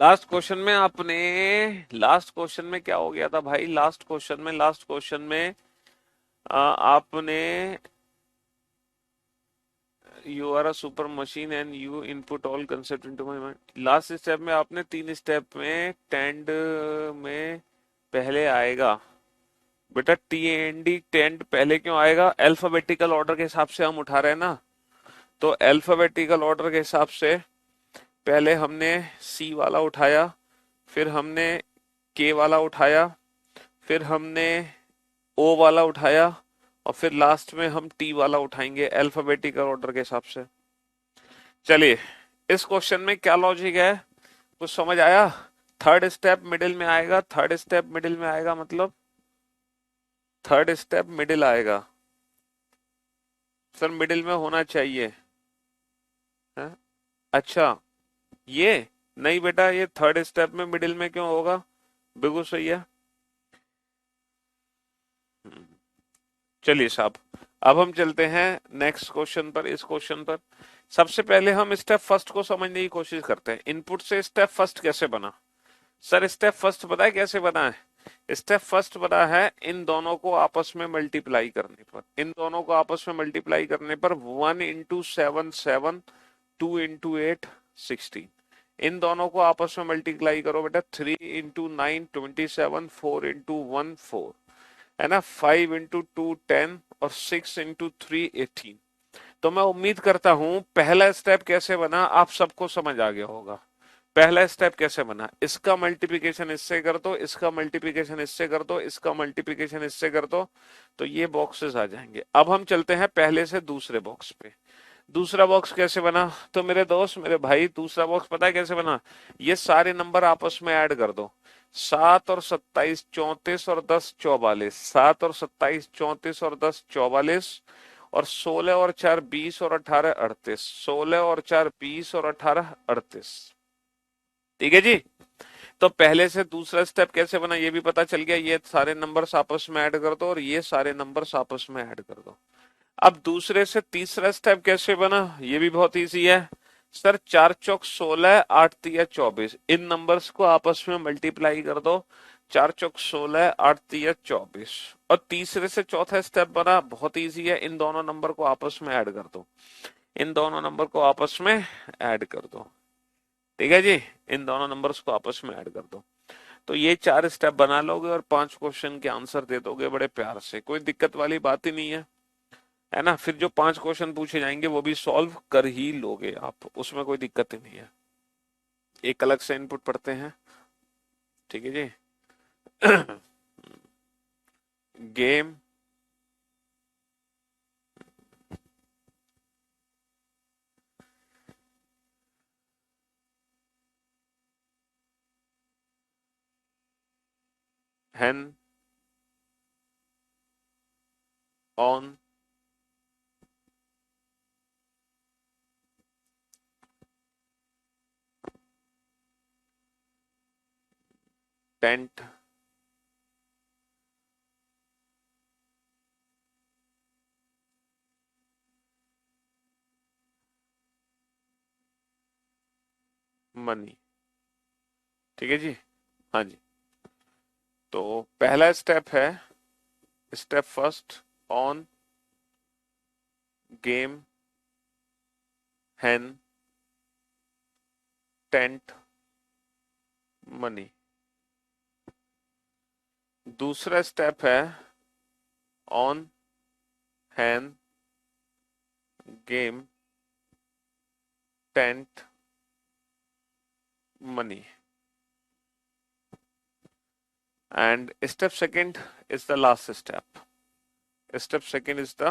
लास्ट क्वेश्चन में आपने, लास्ट क्वेश्चन में क्या हो गया था भाई? लास्ट क्वेश्चन में आपने, you are a super machine and you input all concept into my mind. Last step में आपने तीन स्टेप में टेंड में पहले आएगा बेटा, टी एन डी टेंड पहले क्यों आएगा? अल्फाबेटिकल ऑर्डर के हिसाब से हम उठा रहे हैं ना, तो अल्फाबेटिकल ऑर्डर के हिसाब से पहले हमने सी वाला उठाया, फिर हमने के वाला उठाया, फिर हमने ओ वाला उठाया, और फिर लास्ट में हम टी वाला उठाएंगे अल्फाबेटिकल ऑर्डर के हिसाब से। चलिए, इस क्वेश्चन में क्या लॉजिक है, कुछ समझ आया? थर्ड स्टेप मिडिल में आएगा, थर्ड स्टेप मिडिल में आएगा मतलब थर्ड स्टेप मिडिल आएगा। सर मिडिल में होना चाहिए है? अच्छा, ये नहीं बेटा, ये थर्ड स्टेप में मिडिल में क्यों होगा? बिल्कुल सही है। चलिए साहब, अब हम चलते हैं नेक्स्ट क्वेश्चन पर। इस क्वेश्चन पर सबसे पहले हम स्टेप फर्स्ट को समझने की कोशिश करते हैं। इनपुट से स्टेप फर्स्ट कैसे बना? सर स्टेप फर्स्ट पता है कैसे बना है? स्टेप फर्स्ट बना है इन दोनों को आपस में मल्टीप्लाई करने पर। इन दोनों को आपस में मल्टीप्लाई करने पर 1 इंटू 7 7, 2 इंटू 8 16। इन दोनों को आपस में मल्टीप्लाई करो बेटा, 3 इंटू 9 27, 4 इंटू 1 4, है ना, 5 इंटू 2 10 और 6 इंटू 3 18। तो मैं उम्मीद करता हूं पहला स्टेप कैसे बना आप सबको समझ आ गया होगा। पहला स्टेप कैसे बना? इसका मल्टीप्लिकेशन इससे कर दो, इसका मल्टीप्लिकेशन इससे कर दो, इसका मल्टीप्लिकेशन इससे कर दो, तो ये बॉक्सेस आ जाएंगे। अब हम चलते हैं पहले से दूसरे बॉक्स पे। दूसरा बॉक्स कैसे बना? तो मेरे दोस्त मेरे भाई, दूसरा बॉक्स पता है कैसे बना? ये सारे नंबर आपस में ऐड कर दो। 7 और 27 34 और 10 44, 7 और 27 34 और 10 44, और 16 और 4 20 और 18 38, 16 और 4 20 और 18 38। ठीक है जी। तो पहले से दूसरा स्टेप कैसे बना ये भी पता चल गया। ये सारे नंबर्स आपस में ऐड कर दो और ये सारे नंबर्स आपस में ऐड कर दो। अब दूसरे से तीसरा स्टेप कैसे बना ये भी बहुत इजी है। सर 4 चौक 16, 8 तिया 24, इन नंबर्स को आपस में मल्टीप्लाई कर दो। 4 चौक 16, 8 तिया 24। और तीसरे से चौथा स्टेप बना, बहुत इजी है, इन दोनों नंबर को आपस में ऐड कर दो। इन दोनों नंबर को आपस में ऐड कर दो। ठीक है जी, इन दोनों नंबर्स को आपस में ऐड कर दो। तो ये चार स्टेप बना लोगे और 5 क्वेश्चन के आंसर दे दोगे बड़े प्यार से, कोई दिक्कत वाली बात ही नहीं है ना। फिर जो 5 क्वेश्चन पूछे जाएंगे वो भी सॉल्व कर ही लोगे आप, उसमें कोई दिक्कत ही नहीं है। एक अलग से इनपुट पढ़ते हैं, ठीक है जी। Game hen on tent money. ठीक है जी, हाँ जी। तो पहला स्टेप है step first, on game hen tent money. दूसरा स्टेप है on hen game tent money. And step second is the last step. Step second is the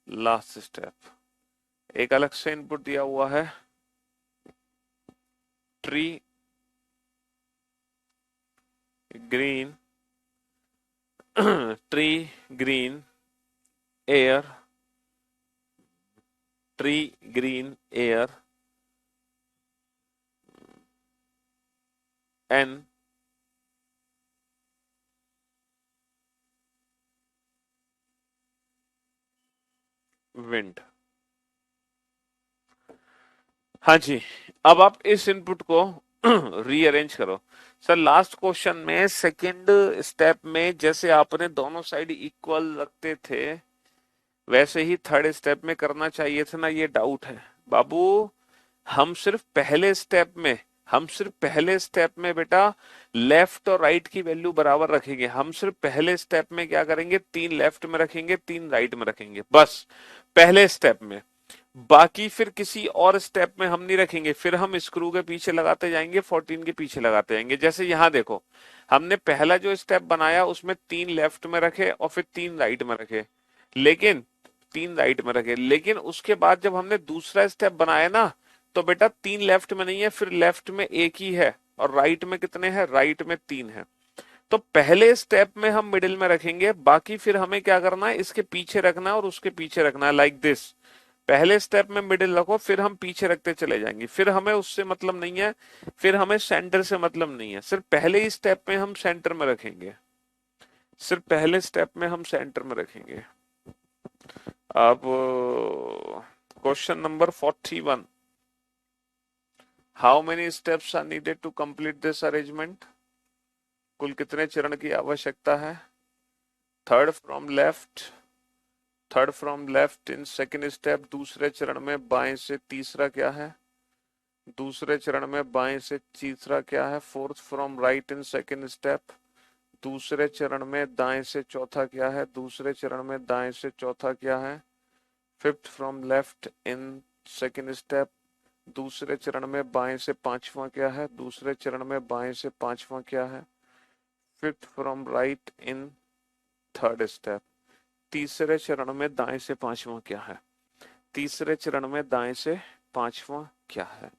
last step. एक अलग से इनपुट दिया हुआ है, tree green, tree green air, tree green air and wind. हाँ जी, अब आप इस इनपुट को रीअरेंज करो। सर लास्ट क्वेश्चन में सेकंड स्टेप में जैसे आपने दोनों साइड इक्वल रखते थे वैसे ही थर्ड स्टेप में करना चाहिए था ना, ये डाउट है बाबू। हम सिर्फ पहले स्टेप में हम सिर्फ पहले स्टेप में बेटा लेफ्ट और राइट की वैल्यू बराबर रखेंगे। हम सिर्फ पहले स्टेप में क्या करेंगे, 3 लेफ्ट में रखेंगे 3 राइट में रखेंगे, बस पहले स्टेप में। बाकी फिर किसी और स्टेप में हम नहीं रखेंगे, फिर हम स्क्रू के पीछे लगाते जाएंगे 14 के पीछे लगाते जाएंगे। जैसे यहां देखो, हमने पहला जो स्टेप बनाया उसमें 3 लेफ्ट में रखे और फिर 3 राइट में रखे, लेकिन 3 राइट में रखे, लेकिन उसके बाद जब हमने दूसरा स्टेप बनाया ना तो बेटा 3 लेफ्ट में नहीं है, फिर लेफ्ट में एक ही है और राइट में कितने हैं, राइट में 3 है। तो पहले स्टेप में हम मिडिल में रखेंगे, बाकी फिर हमें क्या करना है, इसके पीछे रखना है और उसके पीछे रखना है, लाइक दिस। पहले स्टेप में मिडिल रखो, फिर हम पीछे रखते चले जाएंगे, फिर हमें उससे मतलब नहीं है, फिर हमें सेंटर से मतलब नहीं है, सिर्फ पहले ही स्टेप में हम सेंटर में रखेंगे, सिर्फ पहले स्टेप में हम सेंटर में रखेंगे। अब question number 41, how many steps are needed to complete this arrangement? कुल कितने चरण की आवश्यकता है? Third from left in second step, दूसरे चरण में बाएं से तीसरा क्या है, दूसरे चरण में बाएं से तीसरा क्या है? Fourth from right in second step, दूसरे चरण में दाएं से चौथा क्या है, दूसरे चरण में दाएं से चौथा क्या है? Fifth from left in second step, दूसरे चरण में बाएं से पांचवा क्या है, दूसरे चरण में बाएं से पांचवा क्या है? Fifth from right in third step, तीसरे चरण में दाएं से पांचवा क्या है, तीसरे चरण में दाएं से पांचवा क्या है?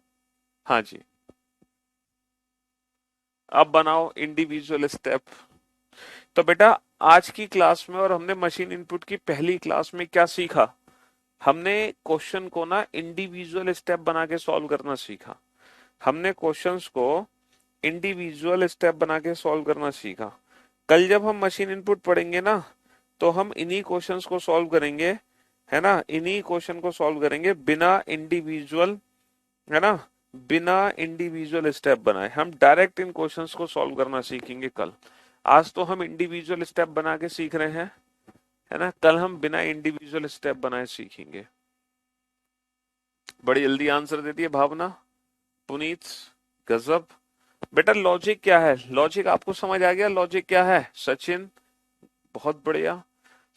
हाँ जी, अब बनाओ इंडिविजुअल स्टेप। तो बेटा आज की क्लास में और हमने मशीन इनपुट की पहली क्लास में क्या सीखा, हमने क्वेश्चन को ना इंडिविजुअल स्टेप बना के सॉल्व करना सीखा। हमने क्वेश्चंस को इंडिविजुअल स्टेप बना के सॉल्व करना सीखा। कल जब हम मशीन इनपुट पढ़ेंगे ना तो हम इन्हीं क्वेश्चंस को सॉल्व करेंगे, है ना, इन्हीं क्वेश्चन को सॉल्व करेंगे बिना इंडिविजुअल, है ना, बिना इंडिविजुअल स्टेप बनाए हम डायरेक्ट इन क्वेश्चंस को सॉल्व करना सीखेंगे कल। आज तो हम इंडिविजुअल स्टेप बना के सीख रहे हैं, है ना, कल हम बिना इंडिविजुअल स्टेप बनाए सीखेंगे। बड़ी जल्दी आंसर दे दिए भावना, पुनीत, गजब। बेटा लॉजिक क्या है, लॉजिक आपको समझ आ गया, लॉजिक क्या है सचिन, बहुत बढ़िया।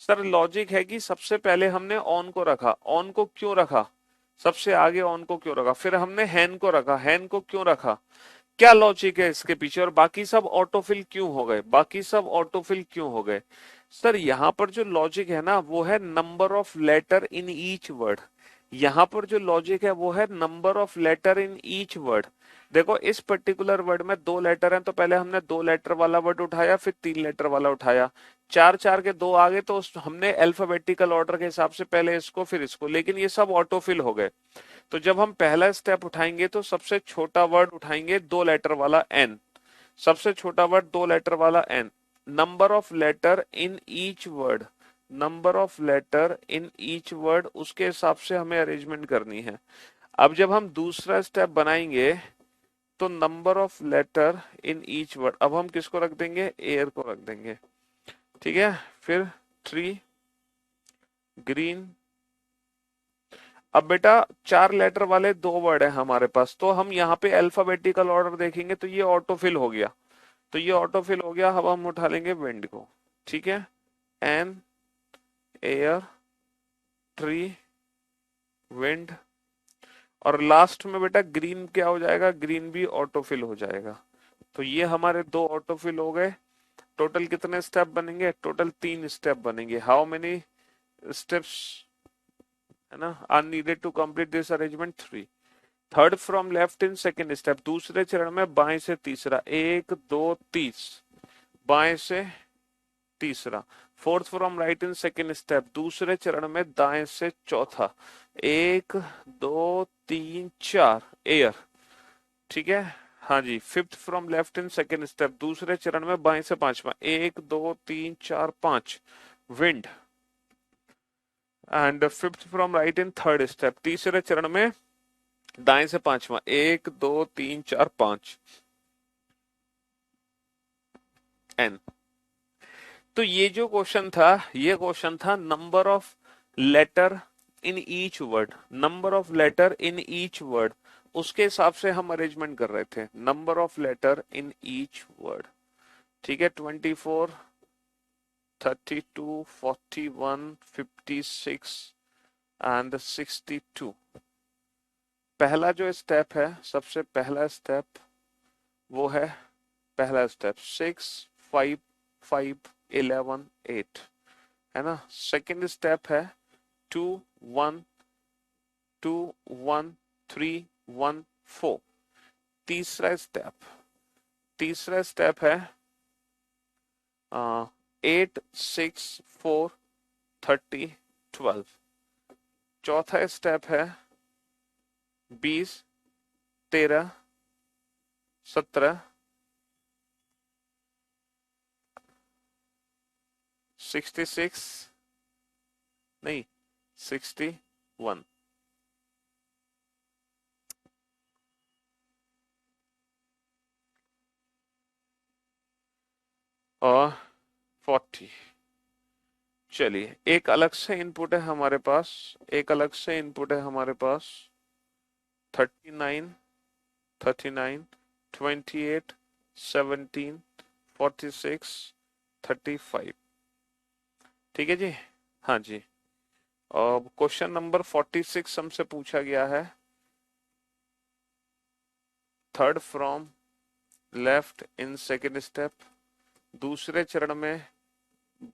सर लॉजिक है कि सबसे पहले हमने ऑन को रखा, ऑन को क्यों रखा, सबसे आगे ऑन को क्यों रखा, फिर हमने हैन को रखा, हैन को क्यों रखा, क्या लॉजिक है इसके पीछे, और बाकी सब ऑटोफिल क्यों हो गए, बाकी सब ऑटोफिल क्यों हो गए? सर यहाँ पर जो लॉजिक है ना वो है number of letter in each word. यहाँ पर जो लॉजिक है वो है number of letter in each word. देखो इस पर्टिकुलर वर्ड में 2 लेटर हैं तो पहले हमने 2 लेटर वाला वर्ड उठाया, फिर 3 लेटर वाला उठाया, 4 4 के 2 आ गए तो हमने अल्फाबेटिकल ऑर्डर के हिसाब से पहले इसको फिर इसको, लेकिन ये सब ऑटोफिल हो गए। तो जब हम पहला स्टेप उठाएंगे तो सबसे छोटा वर्ड उठाएंगे 2 लेटर वाला एन, सबसे छोटा वर्ड 2 लेटर वाला an. Number of letter in each word, number of letter in each word, उसके हिसाब से हमें अरेंजमेंट करनी है। अब जब हम दूसरा स्टेप बनाएंगे तो number of letter in each word, अब हम किसको रख देंगे, एयर को रख देंगे, ठीक है। फिर 3 ग्रीन। अब बेटा 4 लेटर वाले 2 वर्ड है हमारे पास, तो हम यहाँ पे अल्फाबेटिकल ऑर्डर देखेंगे तो ये ऑटोफिल हो गया, तो ये ऑटोफिल हो गया। अब हम उठा लेंगे विंड को, ठीक है, एन, एयर, ट्री, विंड, और लास्ट में बेटा ग्रीन क्या हो जाएगा, ग्रीन भी ऑटोफिल हो जाएगा। तो ये हमारे 2 ऑटोफिल हो गए। टोटल कितने स्टेप बनेंगे, टोटल 3 स्टेप बनेंगे। हाउ मेनी स्टेप्स, है ना, are needed to complete this arrangement? 3। Third from left in second step, दूसरे चरण में बाएं से तीसरा, 1 2 30, बाएं से तीसरा। Fourth from right in second step, दूसरे चरण में दाएं से चौथा, 1 2 3 4, एयर, ठीक है। हाँ जी, fifth from left in second step, दूसरे चरण में बाएं से पांचवा, 1 2 3 4 5, wind. And fifth from right in third step, तीसरे चरण में दाएं से पांचवा, 1 2 3 4 5 n। तो ये जो क्वेश्चन था, ये क्वेश्चन था number of letter in each word, number of letter in each word, उसके हिसाब से हम अरेंजमेंट कर रहे थे, number of letter in each word. ठीक है, 24 32 41 56 एंड 62। पहला जो स्टेप है, सबसे पहला स्टेप वो है, पहला स्टेप 6 5 5 11 8, है ना। सेकंड स्टेप है 2 1 2 1 3 1 4। तीसरा स्टेप, तीसरा स्टेप है 8 6 4 30 12। चौथा स्टेप है 20 13 17 66 नहीं 61 और 40। चलिए, एक अलग से इनपुट है हमारे पास, एक अलग से इनपुट है हमारे पास 39 39 28 17 46 35। ठीक है जी, हाँ जी। और क्वेश्चन नंबर 46 हमसे पूछा गया है, third from left in second step, दूसरे चरण में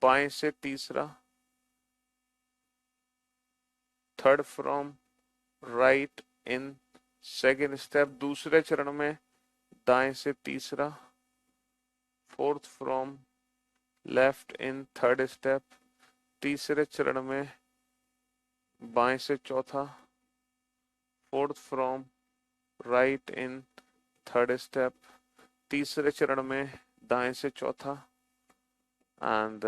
बाएं से तीसरा, third from right in second step, दूसरे चरण में दाएं से तीसरा, fourth from left in third step, तीसरे चरण में बाएं से चौथा, fourth from right in third step, तीसरे चरण में दाएं से चौथा, and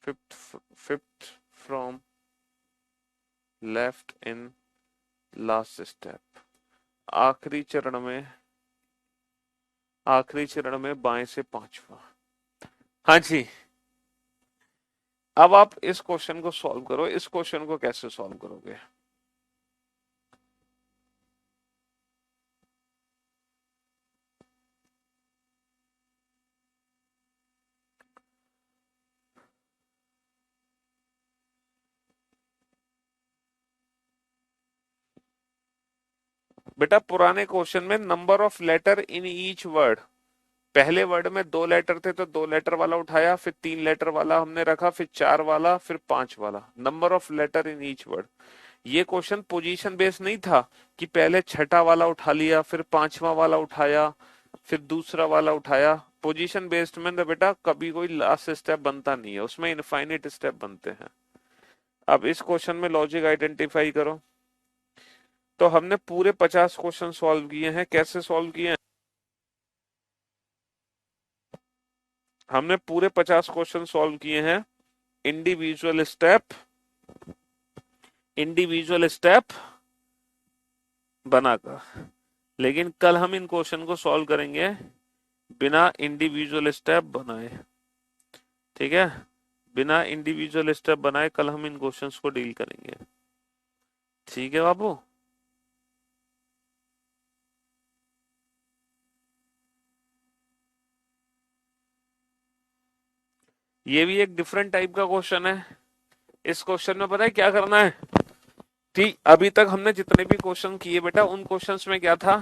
fifth from left in last step, आखिरी चरण में, आखिरी चरण में बाएं से पांचवा। हाँ जी, अब आप इस क्वेश्चन को सॉल्व करो। इस क्वेश्चन को कैसे सॉल्व करोगे? बेटा पुराने क्वेश्चन में number of letter in each word, पहले वर्ड में 2 लेटर थे तो 2 लेटर वाला उठाया, फिर 3 लेटर वाला हमने रखा, फिर 4 वाला, फिर 5 वाला, number of letter in each word. ये क्वेश्चन पोजीशन बेस्ड नहीं था कि पहले छठा वाला उठा लिया, फिर पांचवा वाला उठाया, फिर दूसरा वाला उठाया। पोजीशन बेस्ड में तो बेटा कभी कोई लास्ट स्टेप बनता नहीं है, उसमें इनफाइनाइट स्टेप बनते हैं। अब इस क्वेश्चन में लॉजिक आइडेंटिफाई करो। तो हमने पूरे 50 क्वेश्चन सॉल्व किए हैं। कैसे सॉल्व किए हैं? हमने पूरे 50 क्वेश्चन सॉल्व किए हैं इंडिविजुअल स्टेप, इंडिविजुअल स्टेप बनाकर। लेकिन कल हम इन क्वेश्चन को सॉल्व करेंगे बिना इंडिविजुअल स्टेप बनाए। ठीक है, बिना इंडिविजुअल स्टेप बनाए कल हम इन क्वेश्चंस को डील करेंगे। ठीक है बाबू। ये भी एक डिफरेंट टाइप का क्वेश्चन है। इस क्वेश्चन में पता है क्या करना है? ठीक, अभी तक हमने जितने भी क्वेश्चन किए बेटा, उन क्वेश्चंस में क्या था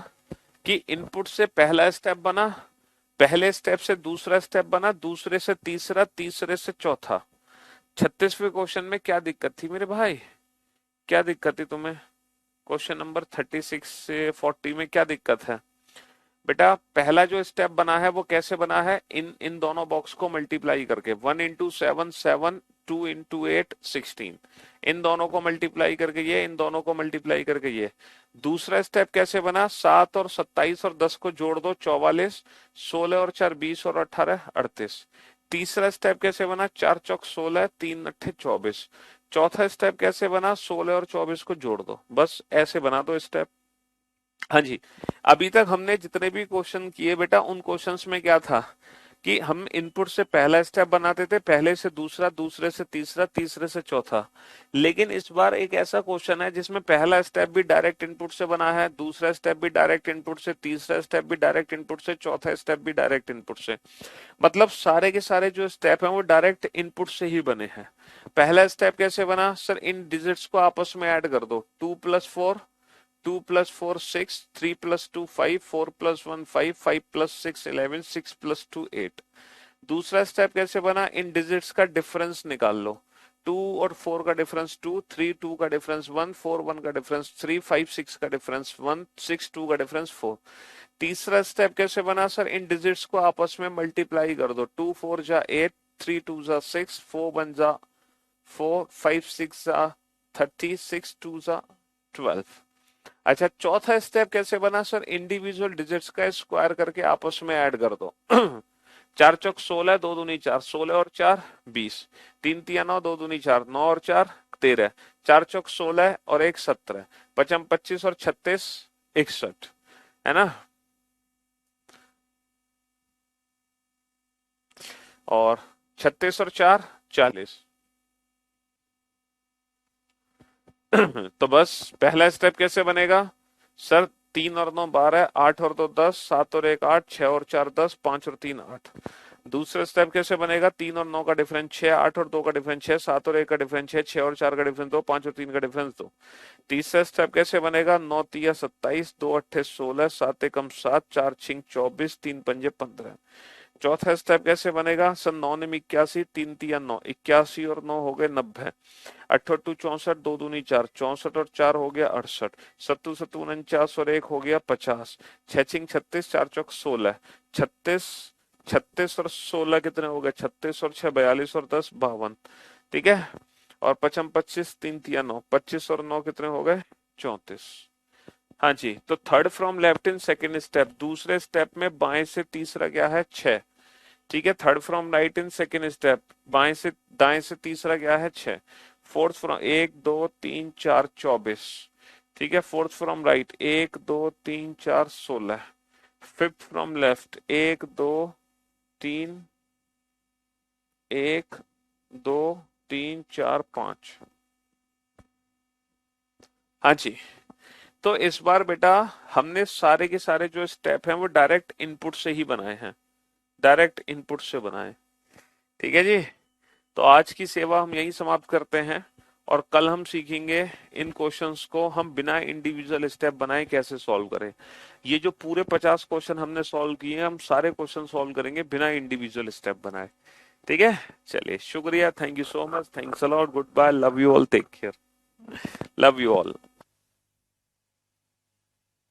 कि इनपुट से पहला स्टेप बना, पहले स्टेप से दूसरा स्टेप बना, दूसरे से तीसरा, तीसरे से चौथा। 36वें क्वेश्चन में क्या दिक्कत थी मेरे भाई? क्या दिक्कत थी तुम्हें? क्वेश्चन नंबर 36 से 40 में क्या दिक्कत है? बेटा पहला जो स्टेप बना है वो कैसे बना है? इन इन दोनों बॉक्स को मल्टीप्लाई करके, 1 इंटू 7 7, 2 इंटू 8 16, इन दोनों को मल्टीप्लाई करके ये, इन दोनों को मल्टीप्लाई करके ये। दूसरा स्टेप कैसे बना? 7 और 27 और 10 को जोड़ दो 44, 16 और 4 20 और 18 38। तीसरा स्टेप कैसे बना, 4 चौक 16, 3 अट्ठे 24। चौथा स्टेप कैसे बना, 16 और 24 को जोड़ दो, बस ऐसे बना दो स्टेप। हाँ जी। अभी तक हमने जितने भी क्वेश्चन किए बेटा, उन क्वेश्चंस में क्या था कि हम इनपुट से पहला स्टेप बनाते थे, पहले से दूसरा, दूसरे से तीसरा, तीसरे से चौथा। लेकिन इस बार एक ऐसा क्वेश्चन है जिसमें पहला स्टेप भी डायरेक्ट इनपुट से बना है, दूसरा स्टेप भी डायरेक्ट इनपुट से, तीसरा स्टेप भी डायरेक्ट इनपुट से, चौथा स्टेप भी डायरेक्ट इनपुट से। मतलब सारे के सारे जो स्टेप हैं वो डायरेक्ट इनपुट से ही बने हैं। पहला स्टेप कैसे बना सर, इन डिजिट्स को आपस में ऐड कर दो, 2+4, 2+4 6, 3+2 5, 4+1 5, 5+6 11, 6+2 8। दूसरा स्टेप कैसे बना, इन डिजिट्स का डिफरेंस निकाल लो, 2 और 4 का डिफरेंस 2, 3 2 का डिफरेंस 1, 4 1 का डिफरेंस 3, 5 6 का डिफरेंस 1, 6 2 का डिफरेंस 4। तीसरा स्टेप कैसे बना सर, इन डिजिट्स को आपस में मल्टीप्लाई कर दो, 2 4 जा 8, 3 2 जा 6, 4 1 जा 4, 5 6 जा 30, 6 2 जा 12। अच्छा, चौथा स्टेप कैसे बना सर, इंडिविजुअल डिजिट्स का स्क्वायर करके आपस में ऐड कर दो। 4 चौक 16, 2 दूनी 4, 16 और 4 20, 3 तिया 9, 2 दूनी 4, 9 और 4 13, 4 चौक 16 और 1 17, पचम 25 और 36 61, है ना। और 36 और 4 40। तो बस पहला स्टेप कैसे बनेगा सर, 3 और 9 12, 8 और 2 10, 7 और 1 8, 6 और 4 10, 5 और 3 8। दूसरा स्टेप कैसे बनेगा, 3 और 9 का डिफरेंस 6, 8 और 2 का डिफरेंस 6, 7 और 1 का डिफरेंस 6, 6 और 4 का डिफरेंस 2, 5 और 3 का डिफरेंस 2। तीसरा स्टेप कैसे बनेगा, 9 तिया 27, 2 अट्ठे 16, 7 एकम 7, 4 छिंग 24, 3 पंजे 15। चौथा स्टेप कैसे बनेगा सर, 9 निम 81, 3 तिया 9, 81 और 9 हो गए 90, 8 64, 2 दूनी 4, 64 और 4 हो गया 68, 7 7 49 और 1 हो गया 50, 6 छिंग 36, 4 चौक 16, 36, 36 और 16 कितने हो गए, 36 और 6 42 और 10 52। ठीक है। और पचम 25, 3 तिया 9, 25 और 9 कितने हो गए 34। हाँ जी, तो third from left in second step, दूसरे स्टेप में बाएं से तीसरा क्या है 6। ठीक है, third from right in second step, बाएं से दाएं से तीसरा क्या है 6। Fourth from 1 2 3 4 24। ठीक है, fourth from right 1 2 3 4 16। Fifth from left 1 2 3 1 2 3 4 5। हाँ जी। तो इस बार बेटा हमने सारे के सारे जो स्टेप हैं वो डायरेक्ट इनपुट से ही बनाए हैं, डायरेक्ट इनपुट से बनाए। ठीक है जी। तो आज की सेवा हम यही समाप्त करते हैं, और कल हम सीखेंगे इन क्वेश्चंस को हम बिना इंडिविजुअल स्टेप बनाए कैसे सॉल्व करें। ये जो पूरे 50 क्वेश्चन हमने सॉल्व किए हैं, हम सारे क्वेश्चन सॉल्व करेंगे बिना इंडिविजुअल स्टेप बनाए। ठीक है, चलिए शुक्रिया, thank you so much, thanks a lot, good bye, love you all, take care, love you all.